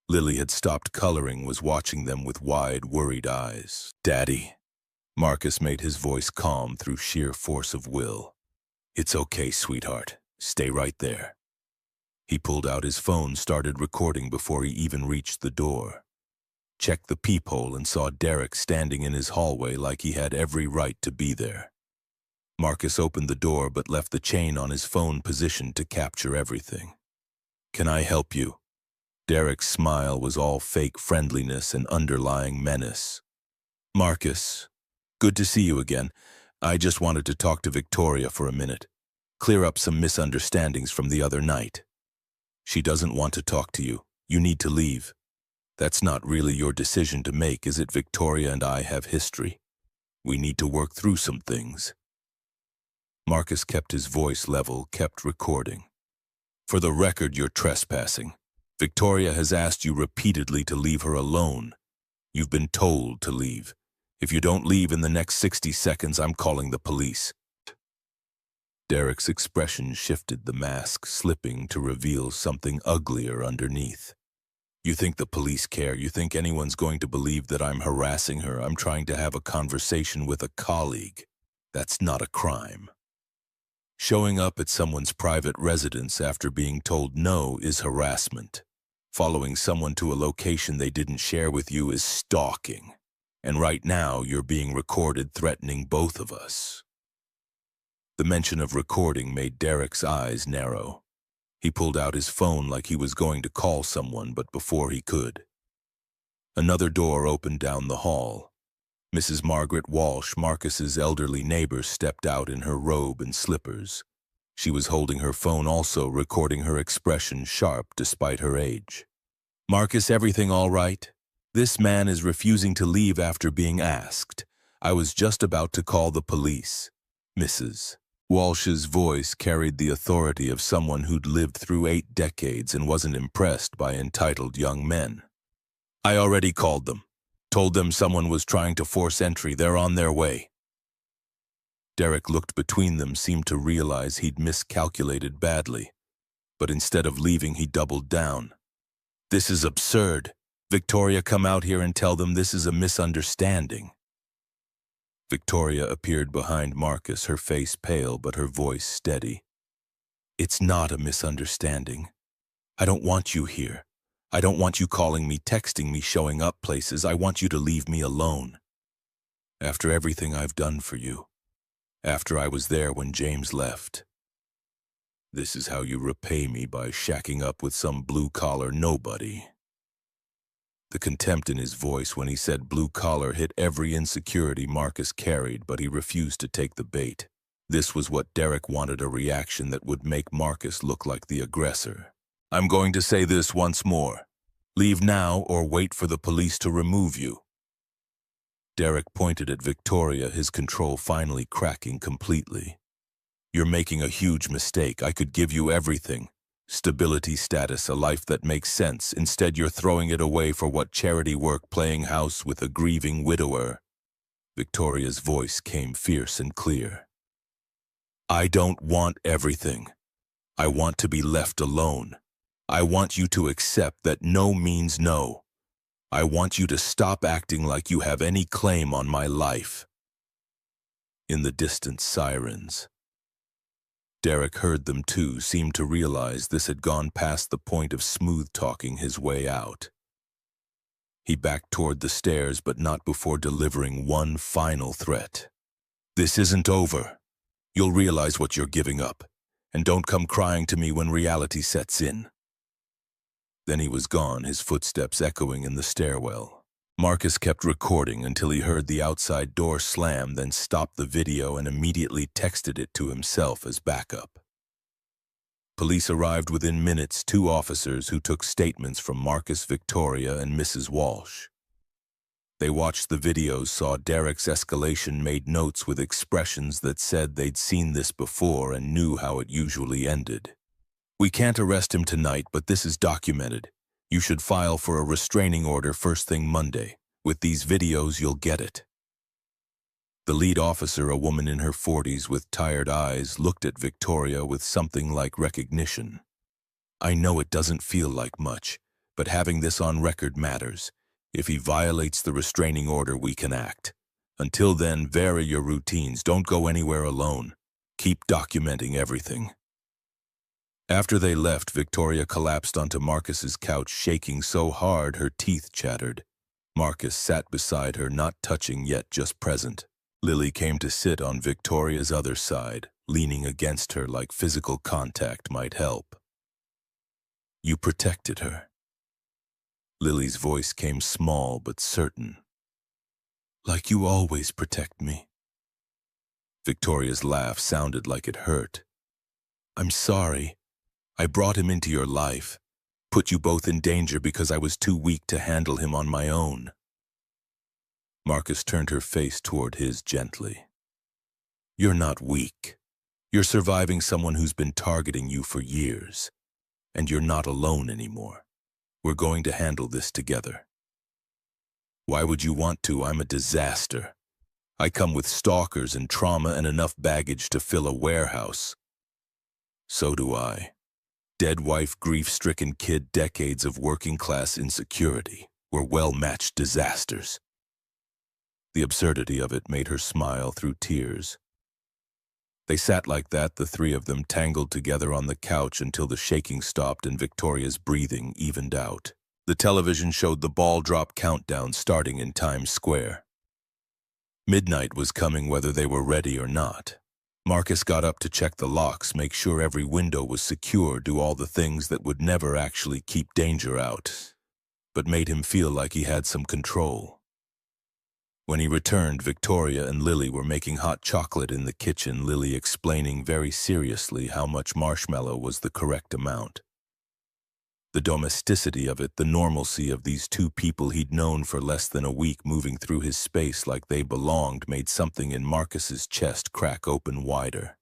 Lily had stopped coloring, was watching them with wide, worried eyes. "Daddy." Marcus made his voice calm through sheer force of will. "It's okay, sweetheart. Stay right there." He pulled out his phone, started recording before he even reached the door. Checked the peephole and saw Derek standing in his hallway like he had every right to be there. Marcus opened the door but left the chain on his phone positioned to capture everything. "Can I help you?" Derek's smile was all fake friendliness and underlying menace. "Marcus, good to see you again. I just wanted to talk to Victoria for a minute. Clear up some misunderstandings from the other night." "She doesn't want to talk to you. You need to leave." "That's not really your decision to make, is it? Victoria and I have history. We need to work through some things." Marcus kept his voice level, kept recording. "For the record, you're trespassing. Victoria has asked you repeatedly to leave her alone. You've been told to leave. If you don't leave in the next 60 seconds, I'm calling the police." Derek's expression shifted, the mask slipping to reveal something uglier underneath. "You think the police care? You think anyone's going to believe that I'm harassing her? I'm trying to have a conversation with a colleague. That's not a crime." Showing up at someone's private residence after being told no is harassment. Following someone to a location they didn't share with you is stalking. And right now, you're being recorded threatening both of us. The mention of recording made Derek's eyes narrow. He pulled out his phone like he was going to call someone, but before he could. Another door opened down the hall. Mrs. Margaret Walsh, Marcus's elderly neighbor, stepped out in her robe and slippers. She was holding her phone also, recording her expression sharp despite her age. "Marcus, everything all right? This man is refusing to leave after being asked. I was just about to call the police." Mrs. Walsh's voice carried the authority of someone who'd lived through 8 decades and wasn't impressed by entitled young men. "I already called them. Told them someone was trying to force entry. They're on their way." Derek looked between them, seemed to realize he'd miscalculated badly. But instead of leaving, he doubled down. "This is absurd. Victoria, come out here and tell them this is a misunderstanding." Victoria appeared behind Marcus, her face pale but her voice steady. "It's not a misunderstanding. I don't want you here. I don't want you calling me, texting me, showing up places. I want you to leave me alone. After everything I've done for you. After I was there when James left. This is how you repay me, by shacking up with some blue-collar nobody." The contempt in his voice when he said blue-collar hit every insecurity Marcus carried, but he refused to take the bait. This was what Derek wanted, a reaction that would make Marcus look like the aggressor. "I'm going to say this once more. Leave now or wait for the police to remove you." Derek pointed at Victoria, his control finally cracking completely. "You're making a huge mistake. I could give you everything. Stability, status, a life that makes sense. Instead, you're throwing it away for what? Charity work, playing house with a grieving widower." Victoria's voice came fierce and clear. "I don't want everything. I want to be left alone. I want you to accept that no means no. I want you to stop acting like you have any claim on my life." In the distant sirens. Derek heard them too, seemed to realize this had gone past the point of smooth-talking his way out. He backed toward the stairs, but not before delivering one final threat. "This isn't over. You'll realize what you're giving up, and don't come crying to me when reality sets in." Then he was gone, his footsteps echoing in the stairwell. Marcus kept recording until he heard the outside door slam, then stopped the video and immediately texted it to himself as backup. Police arrived within minutes, 2 officers who took statements from Marcus, Victoria, and Mrs. Walsh. They watched the videos, saw Derek's escalation, made notes with expressions that said they'd seen this before and knew how it usually ended. "We can't arrest him tonight, but this is documented. You should file for a restraining order first thing Monday. With these videos, you'll get it." The lead officer, a woman in her 40s with tired eyes, looked at Victoria with something like recognition. "I know it doesn't feel like much, but having this on record matters. If he violates the restraining order, we can act. Until then, vary your routines. Don't go anywhere alone. Keep documenting everything." After they left, Victoria collapsed onto Marcus's couch, shaking so hard her teeth chattered. Marcus sat beside her, not touching yet just present. Lily came to sit on Victoria's other side, leaning against her like physical contact might help. "You protected her." Lily's voice came small but certain. "Like you always protect me." Victoria's laugh sounded like it hurt. "I'm sorry. I brought him into your life, put you both in danger because I was too weak to handle him on my own." Marcus turned her face toward his gently. "You're not weak. You're surviving someone who's been targeting you for years. And you're not alone anymore. We're going to handle this together." "Why would you want to? I'm a disaster. I come with stalkers and trauma and enough baggage to fill a warehouse." "So do I. Dead wife, grief-stricken kid, decades of working-class insecurity. We're well-matched disasters." The absurdity of it made her smile through tears. They sat like that, the three of them tangled together on the couch until the shaking stopped and Victoria's breathing evened out. The television showed the ball drop countdown starting in Times Square. Midnight was coming whether they were ready or not. Marcus got up to check the locks, make sure every window was secure, do all the things that would never actually keep danger out, but made him feel like he had some control. When he returned, Victoria and Lily were making hot chocolate in the kitchen, Lily explaining very seriously how much marshmallow was the correct amount. The domesticity of it, the normalcy of these two people he'd known for less than a week moving through his space like they belonged, made something in Marcus's chest crack open wider.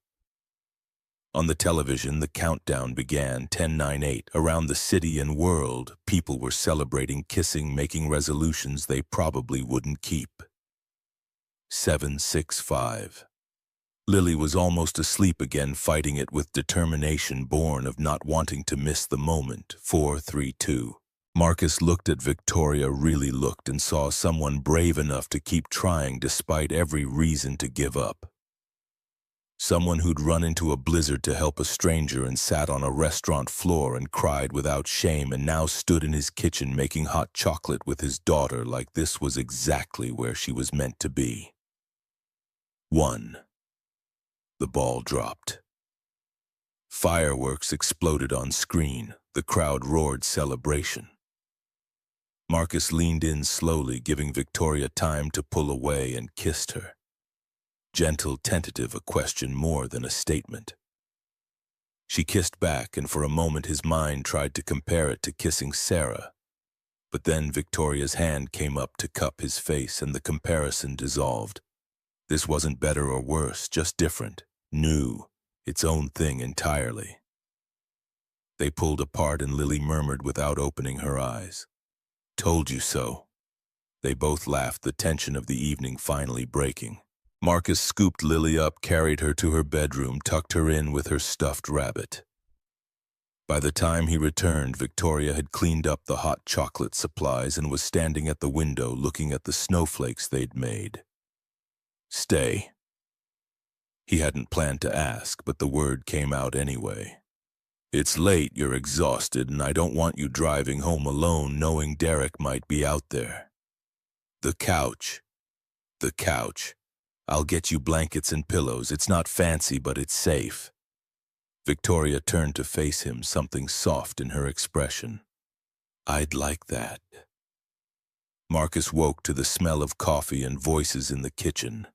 On the television, the countdown began, 10-9-8. Around the city and world, people were celebrating, kissing, making resolutions they probably wouldn't keep. 7-6-5. Lily was almost asleep again, fighting it with determination born of not wanting to miss the moment. 4-3-2. Marcus looked at Victoria, really looked, and saw someone brave enough to keep trying despite every reason to give up. Someone who'd run into a blizzard to help a stranger and sat on a restaurant floor and cried without shame and now stood in his kitchen making hot chocolate with his daughter like this was exactly where she was meant to be. 1. The ball dropped. Fireworks exploded on screen. The crowd roared celebration. Marcus leaned in slowly, giving Victoria time to pull away, and kissed her. Gentle, tentative, a question more than a statement. She kissed back, and for a moment his mind tried to compare it to kissing Sarah. But then Victoria's hand came up to cup his face, and the comparison dissolved. This wasn't better or worse, just different, new, its own thing entirely. They pulled apart and Lily murmured without opening her eyes, "Told you so." They both laughed, the tension of the evening finally breaking. Marcus scooped Lily up, carried her to her bedroom, tucked her in with her stuffed rabbit. By the time he returned, Victoria had cleaned up the hot chocolate supplies and was standing at the window looking at the snowflakes they'd made. "Stay." He hadn't planned to ask, but the word came out anyway. "It's late, you're exhausted, and I don't want you driving home alone knowing Derek might be out there." The couch. The couch. "I'll get you blankets and pillows. It's not fancy, but it's safe." Victoria turned to face him, something soft in her expression. "I'd like that." Marcus woke to the smell of coffee and voices in the kitchen.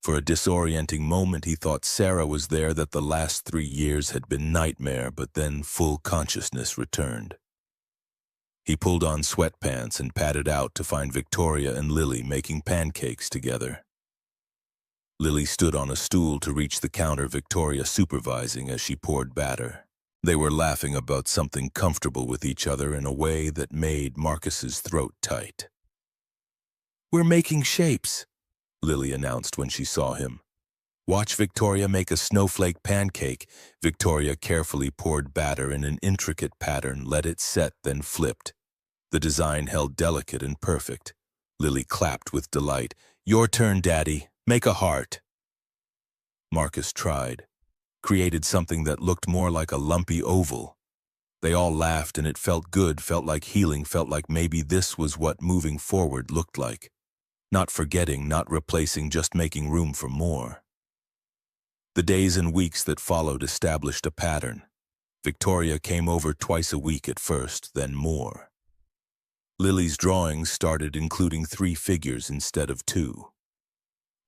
For a disorienting moment he thought Sarah was there, that the last 3 years had been nightmare, but then full consciousness returned. He pulled on sweatpants and padded out to find Victoria and Lily making pancakes together. Lily stood on a stool to reach the counter, Victoria supervising as she poured batter. They were laughing about something, comfortable with each other in a way that made Marcus's throat tight. "We're making shapes," Lily announced when she saw him. "Watch Victoria make a snowflake pancake." Victoria carefully poured batter in an intricate pattern, let it set, then flipped. The design held delicate and perfect. Lily clapped with delight. "Your turn, Daddy. Make a heart." Marcus tried. Created something that looked more like a lumpy oval. They all laughed and it felt good, felt like healing, felt like maybe this was what moving forward looked like. Not forgetting, not replacing, just making room for more. The days and weeks that followed established a pattern. Victoria came over twice a week at first, then more. Lily's drawings started including 3 figures instead of 2.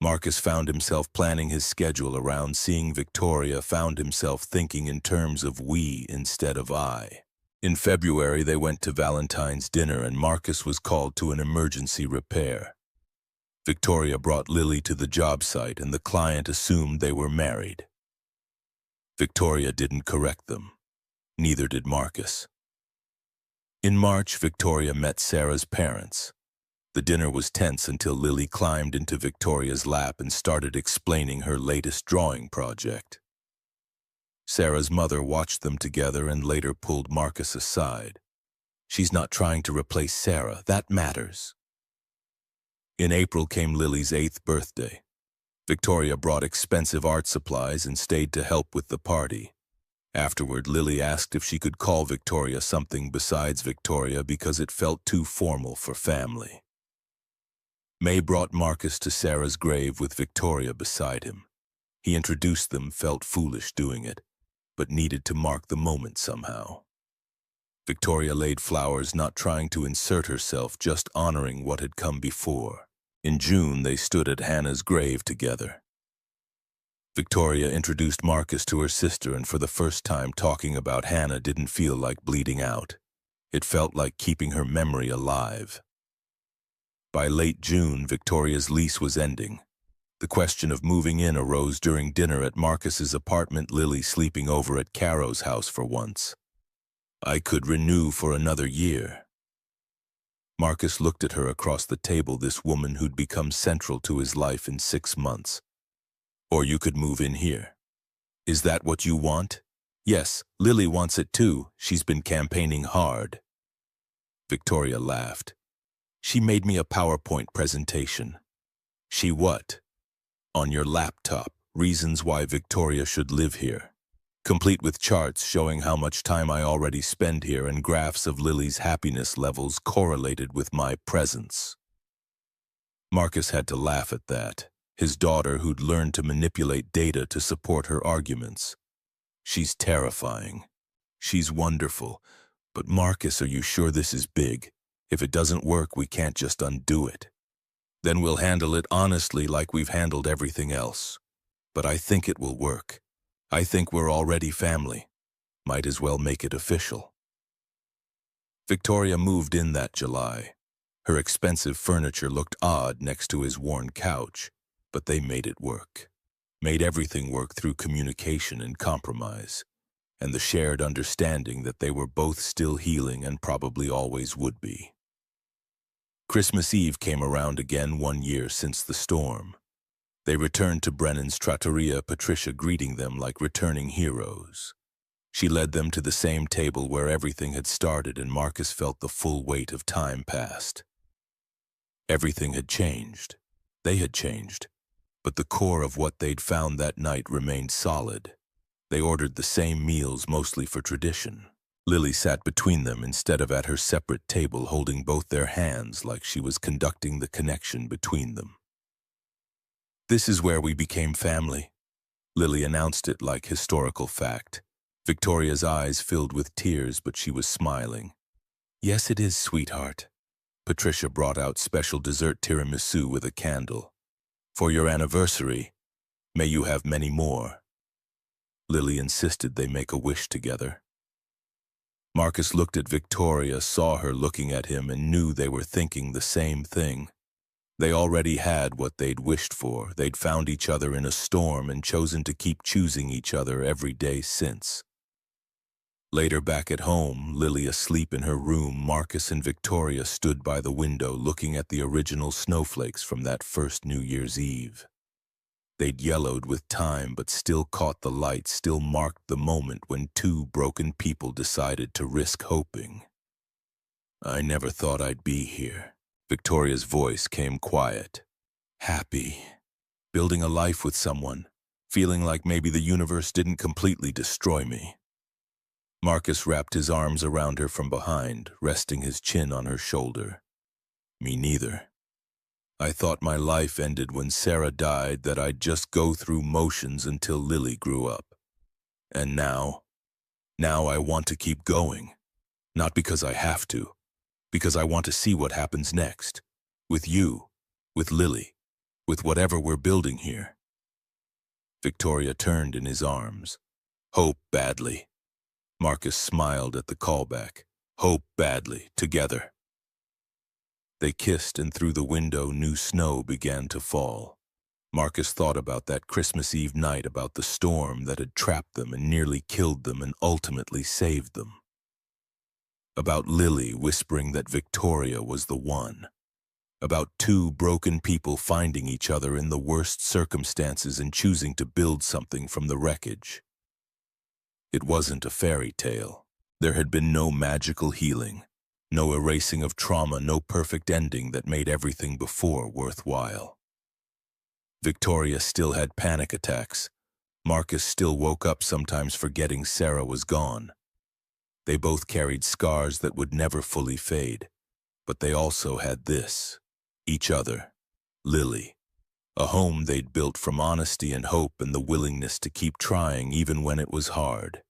Marcus found himself planning his schedule around seeing Victoria, found himself thinking in terms of we instead of I. In February, they went to Valentine's dinner and Marcus was called to an emergency repair. Victoria brought Lily to the job site and the client assumed they were married. Victoria didn't correct them. Neither did Marcus. In March, Victoria met Sarah's parents. The dinner was tense until Lily climbed into Victoria's lap and started explaining her latest drawing project. Sarah's mother watched them together and later pulled Marcus aside. "She's not trying to replace Sarah. That matters." In April came Lily's 8th birthday. Victoria brought expensive art supplies and stayed to help with the party. Afterward, Lily asked if she could call Victoria something besides Victoria because it felt too formal for family. May brought Marcus to Sarah's grave with Victoria beside him. He introduced them, felt foolish doing it, but needed to mark the moment somehow. Victoria laid flowers, not trying to insert herself, just honoring what had come before. In June, they stood at Hannah's grave together. Victoria introduced Marcus to her sister, and for the first time talking about Hannah didn't feel like bleeding out. It felt like keeping her memory alive. By late June, Victoria's lease was ending. The question of moving in arose during dinner at Marcus's apartment, Lily sleeping over at Caro's house for once. "I could renew for another year." Marcus looked at her across the table, this woman who'd become central to his life in 6 months. "Or you could move in here. Is that what you want?" "Yes, Lily wants it too. She's been campaigning hard." Victoria laughed. "She made me a PowerPoint presentation." "She what?" "On your laptop, reasons why Victoria should live here. Complete with charts showing how much time I already spend here and graphs of Lily's happiness levels correlated with my presence." Marcus had to laugh at that. His daughter, who'd learned to manipulate data to support her arguments. "She's terrifying. She's wonderful. But Marcus, are you sure this is big? If it doesn't work, we can't just undo it. Then we'll handle it honestly like we've handled everything else. But I think it will work. I think we're already family. Might as well make it official." Victoria moved in that July. Her expensive furniture looked odd next to his worn couch, but they made it work. Made everything work through communication and compromise, and the shared understanding that they were both still healing and probably always would be. Christmas Eve came around again, 1 year since the storm. They returned to Brennan's trattoria, Patricia greeting them like returning heroes. She led them to the same table where everything had started, and Marcus felt the full weight of time passed. Everything had changed. They had changed. But the core of what they'd found that night remained solid. They ordered the same meals, mostly for tradition. Lily sat between them instead of at her separate table, holding both their hands like she was conducting the connection between them. "This is where we became family." Lily announced it like historical fact. Victoria's eyes filled with tears, but she was smiling. "Yes, it is, sweetheart." Patricia brought out special dessert tiramisu with a candle. "For your anniversary, may you have many more." Lily insisted they make a wish together. Marcus looked at Victoria, saw her looking at him, and knew they were thinking the same thing. They already had what they'd wished for. They'd found each other in a storm and chosen to keep choosing each other every day since. Later, back at home, Lily asleep in her room, Marcus and Victoria stood by the window looking at the original snowflakes from that first New Year's Eve. They'd yellowed with time, but still caught the light, still marked the moment when two broken people decided to risk hoping. "I never thought I'd be here." Victoria's voice came quiet. "Happy. Building a life with someone. Feeling like maybe the universe didn't completely destroy me." Marcus wrapped his arms around her from behind, resting his chin on her shoulder. "Me neither. I thought my life ended when Sarah died, that I'd just go through motions until Lily grew up. And now I want to keep going. Not because I have to, because I want to see what happens next. With you, with Lily, with whatever we're building here." Victoria turned in his arms. "Hope badly." Marcus smiled at the callback. "Hope badly, together." They kissed, and through the window new snow began to fall. Marcus thought about that Christmas Eve night, about the storm that had trapped them and nearly killed them and ultimately saved them. About Lily whispering that Victoria was the one. About two broken people finding each other in the worst circumstances and choosing to build something from the wreckage. It wasn't a fairy tale. There had been no magical healing, no erasing of trauma, no perfect ending that made everything before worthwhile. Victoria still had panic attacks. Marcus still woke up sometimes forgetting Sarah was gone. They both carried scars that would never fully fade, but they also had this, each other, Lily, a home they'd built from honesty and hope and the willingness to keep trying even when it was hard.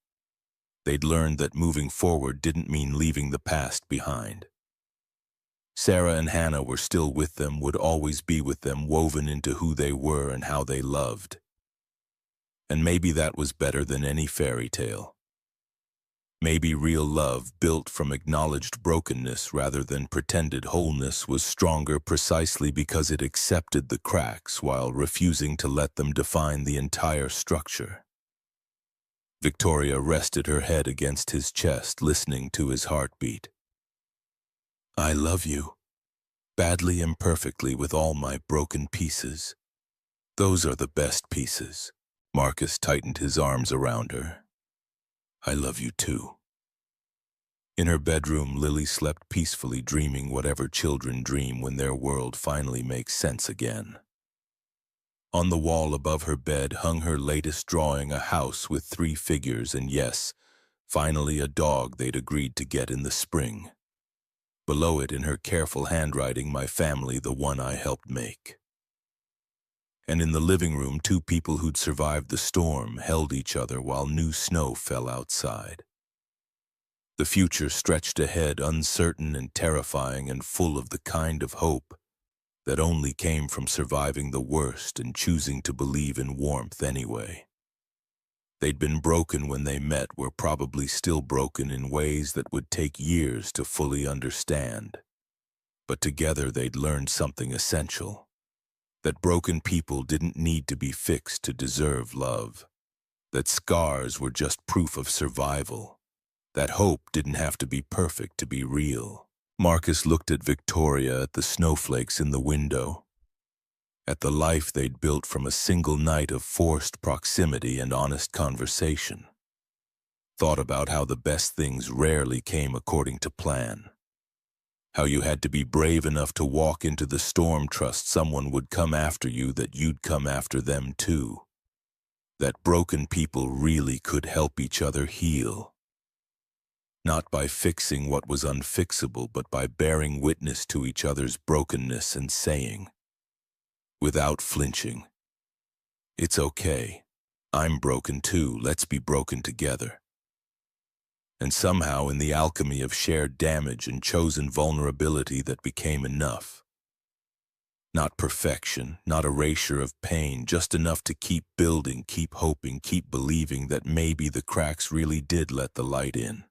They'd learned that moving forward didn't mean leaving the past behind. Sarah and Hannah were still with them, would always be with them, woven into who they were and how they loved. And maybe that was better than any fairy tale. Maybe real love, built from acknowledged brokenness rather than pretended wholeness, was stronger precisely because it accepted the cracks while refusing to let them define the entire structure. Victoria rested her head against his chest, listening to his heartbeat. I love you, badly and perfectly with all my broken pieces. Those are the best pieces. Marcus tightened his arms around her. I love you too. In her bedroom, Lily slept peacefully, dreaming whatever children dream when their world finally makes sense again. On the wall above her bed hung her latest drawing, a house with 3 figures and, yes, finally a dog they'd agreed to get in the spring. Below it, in her careful handwriting, my family, the one I helped make. And in the living room, 2 people who'd survived the storm held each other while new snow fell outside. The future stretched ahead, uncertain and terrifying and full of the kind of hope that only came from surviving the worst and choosing to believe in warmth anyway. They'd been broken when they met, were probably still broken in ways that would take years to fully understand. But together they'd learned something essential. That broken people didn't need to be fixed to deserve love. That scars were just proof of survival. That hope didn't have to be perfect to be real. Marcus looked at Victoria, at the snowflakes in the window, at the life they'd built from a single night of forced proximity and honest conversation. Thought about how the best things rarely came according to plan. How you had to be brave enough to walk into the storm, trust someone would come after you, that you'd come after them too. That broken people really could help each other heal. Not by fixing what was unfixable, but by bearing witness to each other's brokenness and saying, without flinching, it's okay. I'm broken too. Let's be broken together. And somehow, in the alchemy of shared damage and chosen vulnerability, that became enough. Not perfection, not erasure of pain, just enough to keep building, keep hoping, keep believing that maybe the cracks really did let the light in.